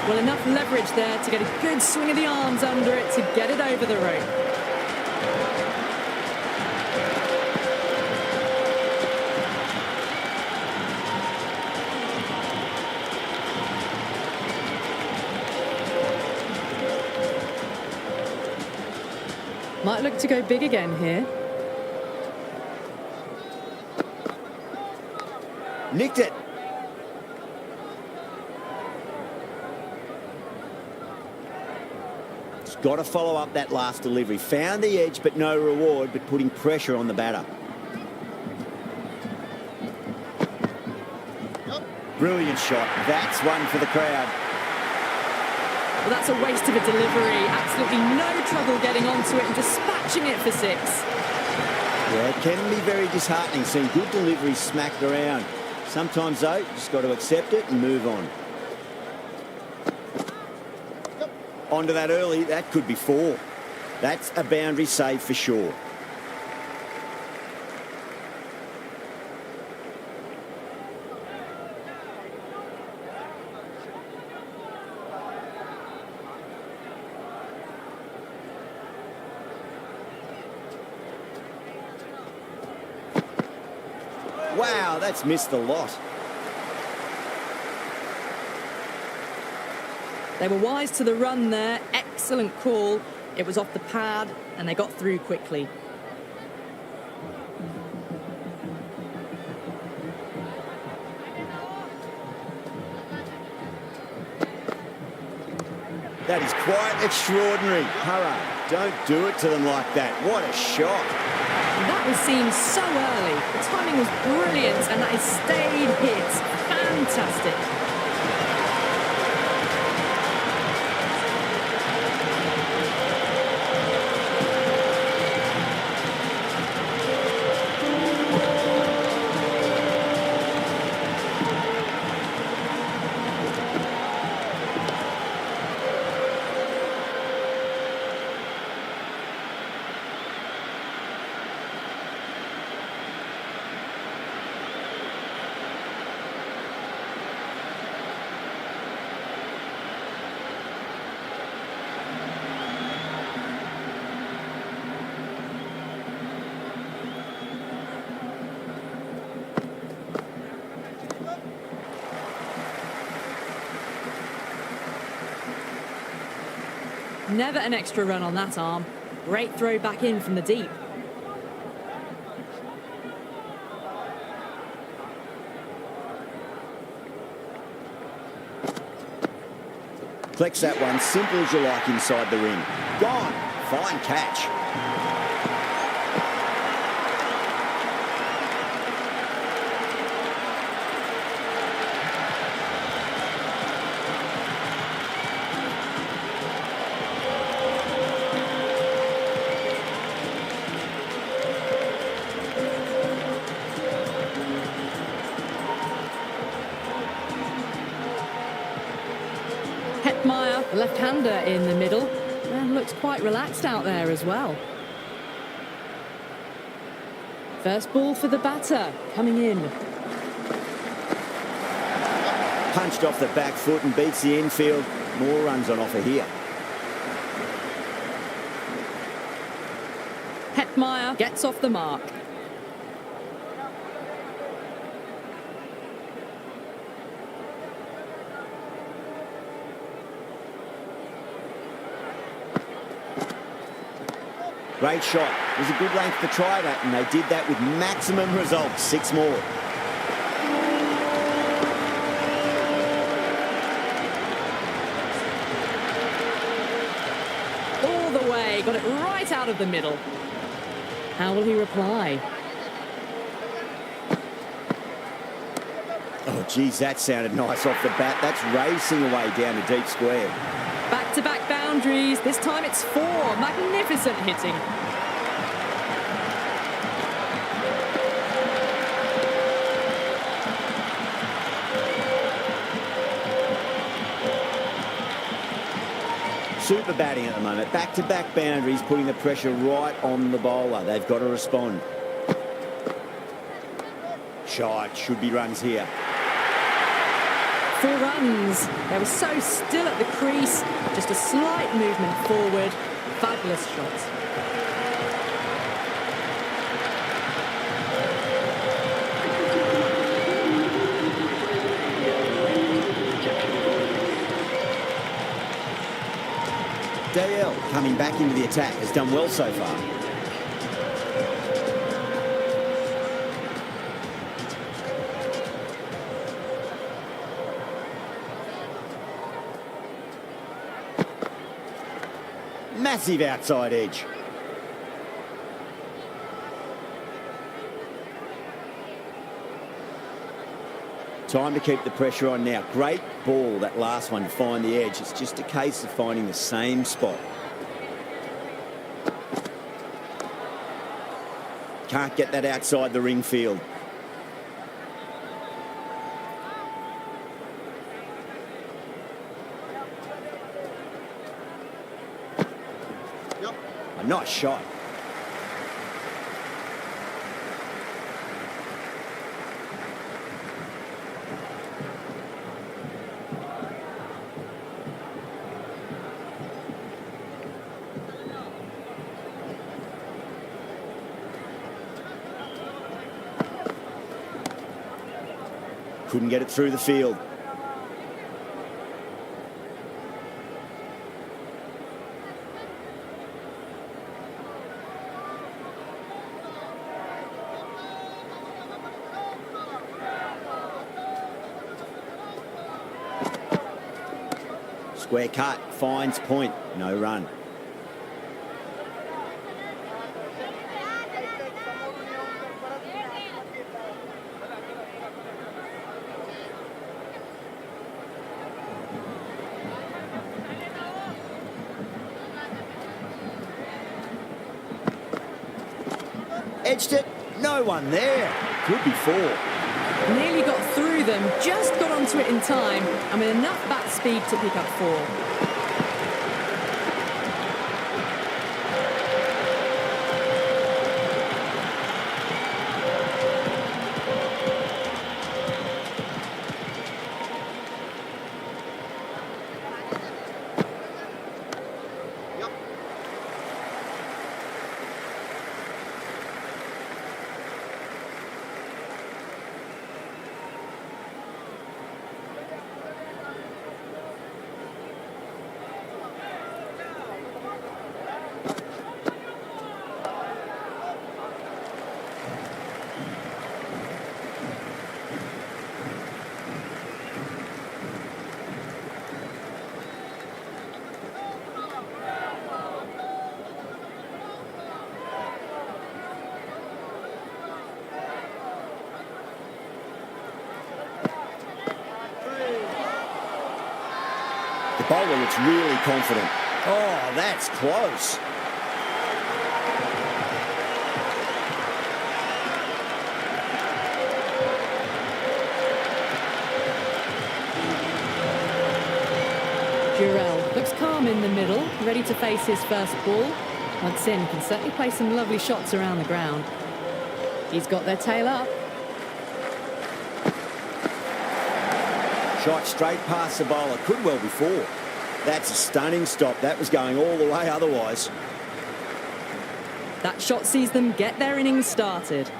S1: Well, enough leverage there to get a good swing of the arms under it to get it over the rope. Might look to go big again here.
S2: Nicked it. Got to follow up that last delivery. Found the edge, but no reward, but putting pressure on the batter. Brilliant shot. That's one for the crowd.
S1: Well, that's a waste of a delivery. Absolutely no trouble getting onto it and dispatching it for 6.
S2: Yeah, it can be very disheartening seeing good deliveries smacked around. Sometimes, though, you just got to accept it and move on. Onto that early, that could be 4. That's a boundary save for sure. Wow, that's missed the lot.
S1: They were wise to the run there. Excellent call. It was off the pad and they got through quickly.
S2: That is quite extraordinary. Hurrah, don't do it to them like that. What a shot.
S1: That was seen so early. The timing was brilliant and that is stayed hit. Fantastic. Never an extra run on that arm. Great throw back in from the deep.
S2: Collects that one, simple as you like inside the ring. Gone. Fine catch.
S1: The left-hander in the middle, and looks quite relaxed out there as well. First ball for the batter, coming in.
S2: Punched off the back foot and beats the infield. More runs on offer here.
S1: Hetmeyer gets off the mark.
S2: Great shot. It was a good length to try that, and they did that with maximum results. 6 more.
S1: All the way, got it right out of the middle. How will he reply?
S2: Oh, geez, that sounded nice off the bat. That's racing away down the deep square.
S1: Back-to-back boundaries. This time it's 4. Magnificent hitting.
S2: Super batting at the moment. Back-to-back boundaries, putting the pressure right on the bowler. They've got to respond. Shot. Should be runs here.
S1: 4 runs. They were so still at the crease. Just a slight movement forward. Fabulous shot.
S2: Dale coming back into the attack has done well so far. Massive outside edge. Time to keep the pressure on now. Great ball, that last one, to find the edge. It's just a case of finding the same spot. Can't get that outside the ring field. A nice shot. Couldn't get it through the field. Square cut, finds point, no run. Edged it, no one there. Could be four.
S1: Nearly got through them, just got onto it in time, and with enough bat speed to pick up 4.
S2: The bowler looks really confident. Oh, that's close.
S1: Jurel looks calm in the middle, ready to face his first ball. Once in, can certainly play some lovely shots around the ground. He's got their tail up.
S2: Shot straight past the bowler, could well be 4. That's a stunning stop. That was going all the way otherwise.
S1: That shot sees them get their innings started.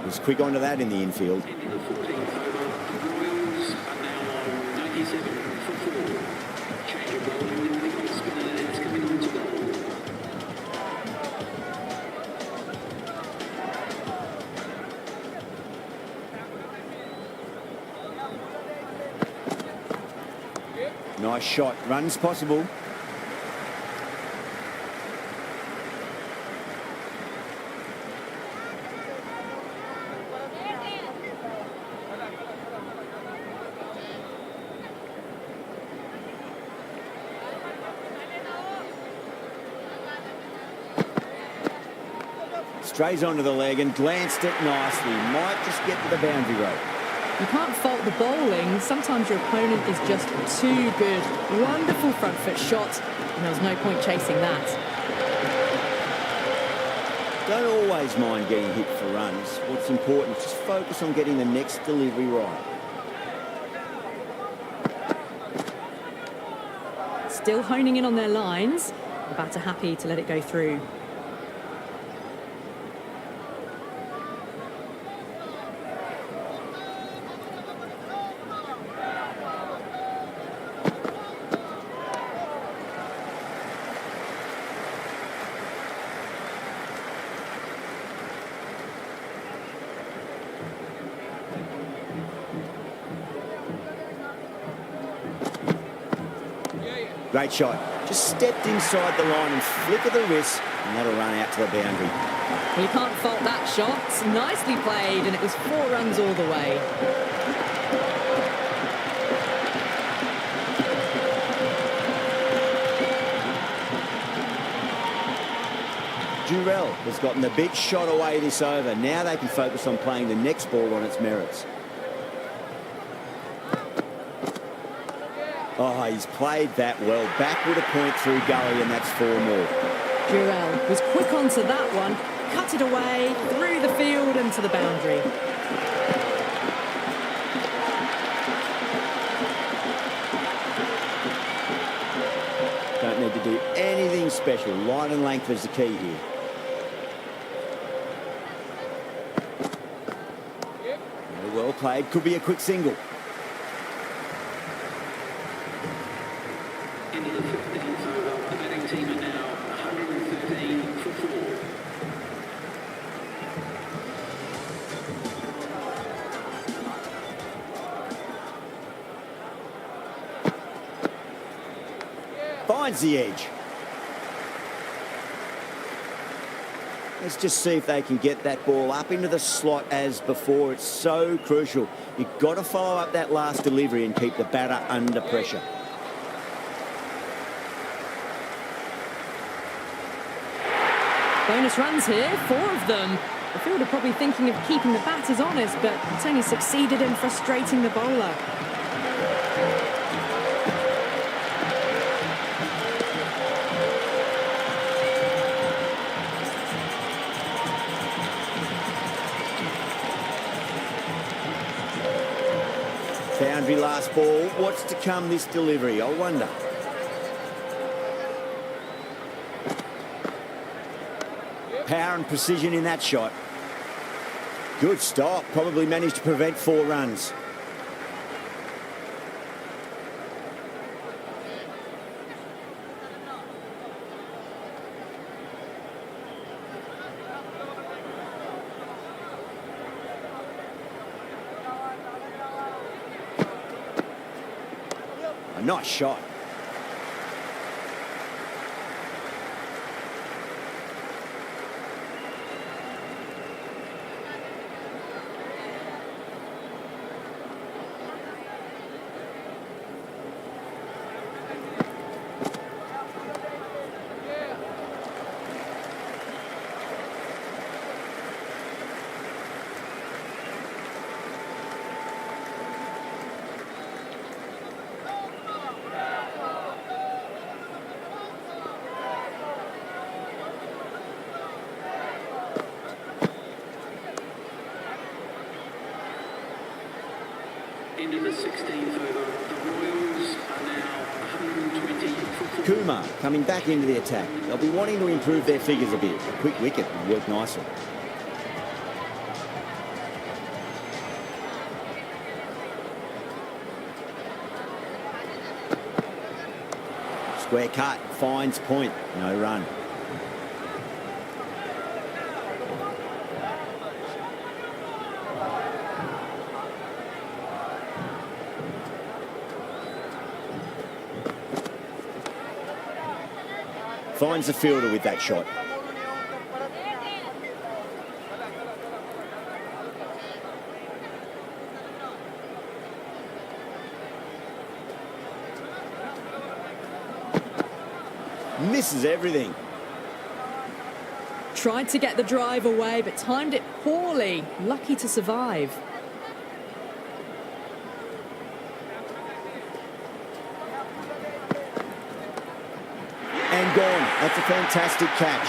S2: Was quick onto that in the infield.
S3: Into the 14th over. The Royals are now on 97 for 4. Change of bowling with the off spinner is coming on to bowl.
S2: Nice shot. Runs possible. Strays onto the leg and glanced it nicely. Might just get to the boundary rope.
S1: You can't fault the bowling. Sometimes your opponent is just too good. Wonderful front foot shot, and there was no point chasing that.
S2: Don't always mind getting hit for runs. What's important is just focus on getting the next delivery right.
S1: Still honing in on their lines. The batter happy to let it go through.
S2: Great shot. Just stepped inside the line and flick of the wrist, and that'll run out to the boundary.
S1: Well, you can't fault that shot. Nicely played, and it was 4 runs all the way.
S2: Jurel has gotten the big shot away this over. Now they can focus on playing the next ball on its merits. Oh, he's played that well. Backward a point through gully, and that's 4 more.
S1: Jurel was quick onto that one, cut it away, through the field and to the boundary.
S2: Don't need to do anything special. Line and length is the key here. Well played. Could be a quick single.
S3: Into the 15th over. The batting team are now 113 for 4.
S2: Finds the edge. Let's just see if they can get that ball up into the slot as before. It's so crucial. You've got to follow up that last delivery and keep the batter under pressure.
S1: Bonus runs here, 4 of them. The fielder probably thinking of keeping the batters honest, but it's only succeeded in frustrating the bowler.
S2: Boundary last ball. What's to come this delivery? I wonder. Power and precision in that shot. Good stop. Probably managed to prevent 4 runs. A nice shot.
S3: Into the 16th over. The Royals are now 120 for 4.
S2: Kumar coming back into the attack. They'll be wanting to improve their figures a bit. A quick wicket will work nicely. Square cut, finds point, no run. Finds the fielder with that shot. Misses everything.
S1: Tried to get the drive away, but timed it poorly. Lucky to survive.
S2: And gone. That's a fantastic catch.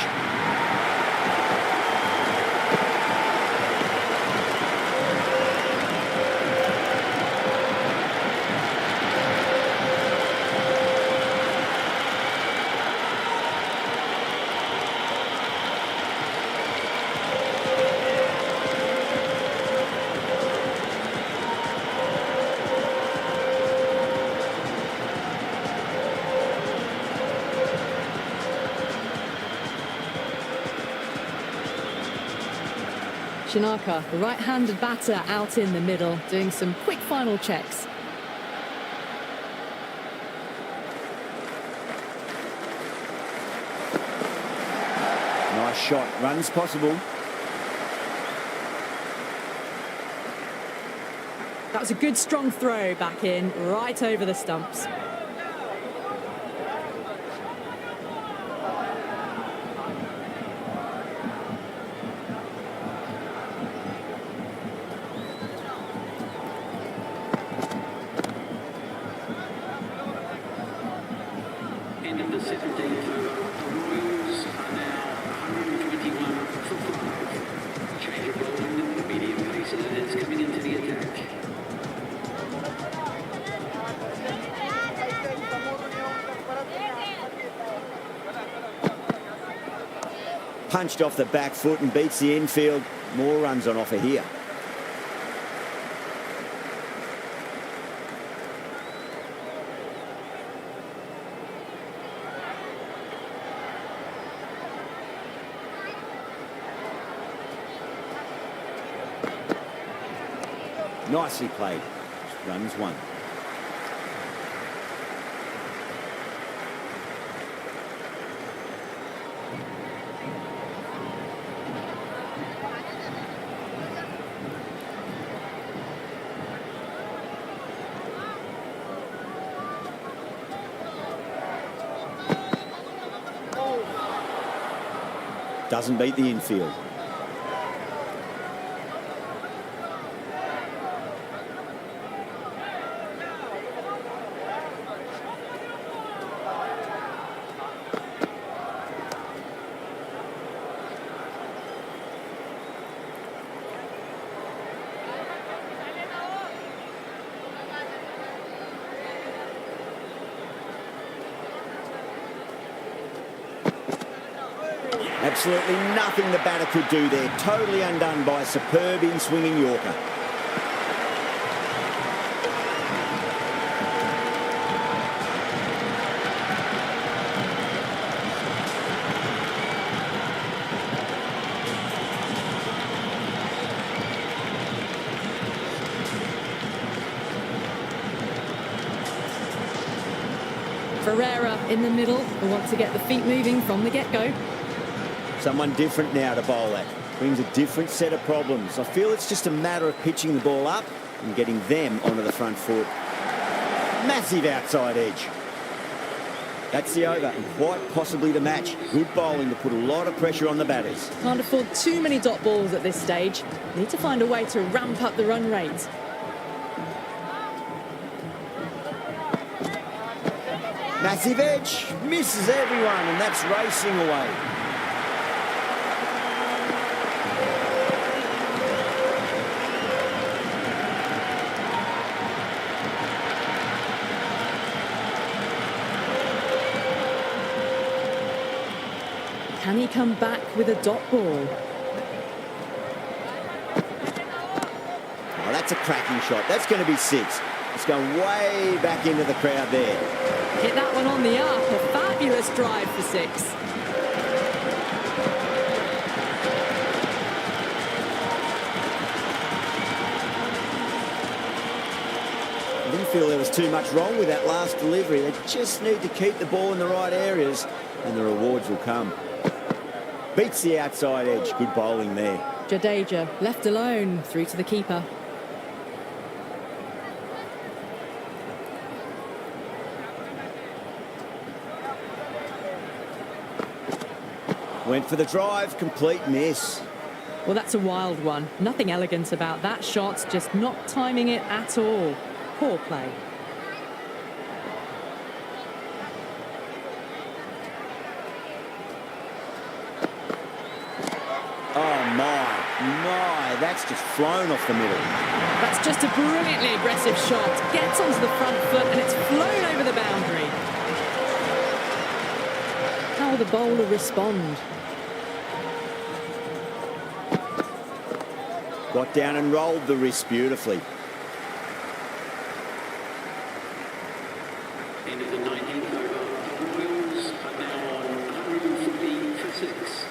S1: Shanaka, the right-handed batter, out in the middle, doing some quick final checks.
S2: Nice shot. Runs possible.
S1: That was a good, strong throw back in, right over the stumps.
S3: 17th over. The Royals are now 121 for 5. Change of bowling. The medium pacer is coming into the attack.
S2: Punched off the back foot and beats the infield. More runs on offer here. Nicely played. Runs one. Doesn't beat the infield. Absolutely nothing the batter could do there. Totally undone by a superb in-swinging Yorker.
S1: Ferreira in the middle, who wants to get the feet moving from the get-go.
S2: Someone different now to bowl at. Brings a different set of problems. I feel it's just a matter of pitching the ball up and getting them onto the front foot. Massive outside edge. That's the over and quite possibly the match. Good bowling to put a lot of pressure on the batters.
S1: Can't afford too many dot balls at this stage. Need to find a way to ramp up the run rate.
S2: Massive edge. Misses everyone and that's racing away.
S1: Can he come back with a dot ball?
S2: Oh, that's a cracking shot. That's going to be 6. It's going way back into the crowd there.
S1: Hit that one on the up. A fabulous drive for 6.
S2: I didn't feel there was too much wrong with that last delivery. They just need to keep the ball in the right areas and the rewards will come. Beats the outside edge. Good bowling there.
S1: Jadeja left alone, through to the keeper.
S2: Went for the drive, complete miss.
S1: Well, that's a wild one. Nothing elegant about that shot, just not timing it at all. Poor play.
S2: Oh, my, that's just flown off the middle.
S1: That's just a brilliantly aggressive shot. Gets onto the front foot and it's flown over the boundary. How will the bowler respond?
S2: Got down and rolled the wrist beautifully.
S3: End of the 19th over. The Royals are now on 140 for 6.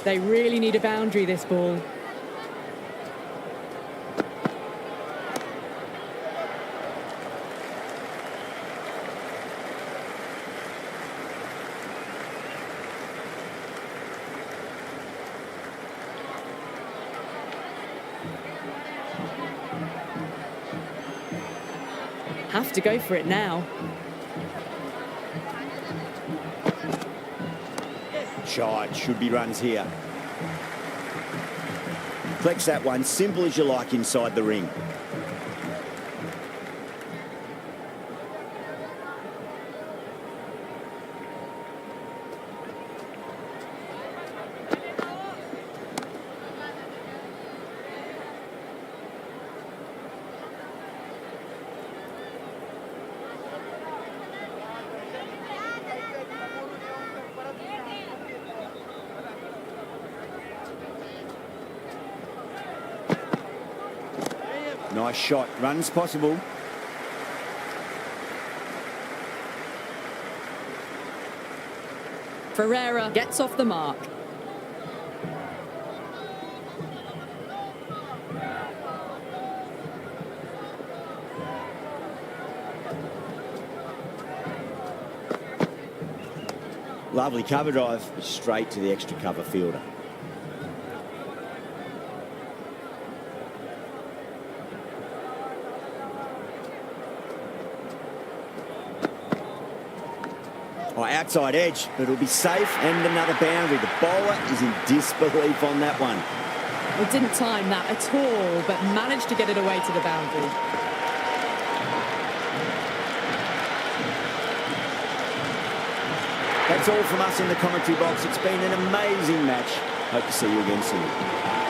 S1: They really need a boundary, this ball. Have to go for it now.
S2: Shot, should be runs here. Flex that one, simple as you like inside the ring. Nice shot, runs possible.
S1: Ferreira gets off the mark.
S2: Lovely cover drive, straight to the extra cover fielder. Oh, outside edge, but it'll be safe, and another boundary. The bowler is in disbelief on that one.
S1: Well, didn't time that at all, but managed to get it away to the boundary.
S2: That's all from us in the commentary box. It's been an amazing match. Hope to see you again soon.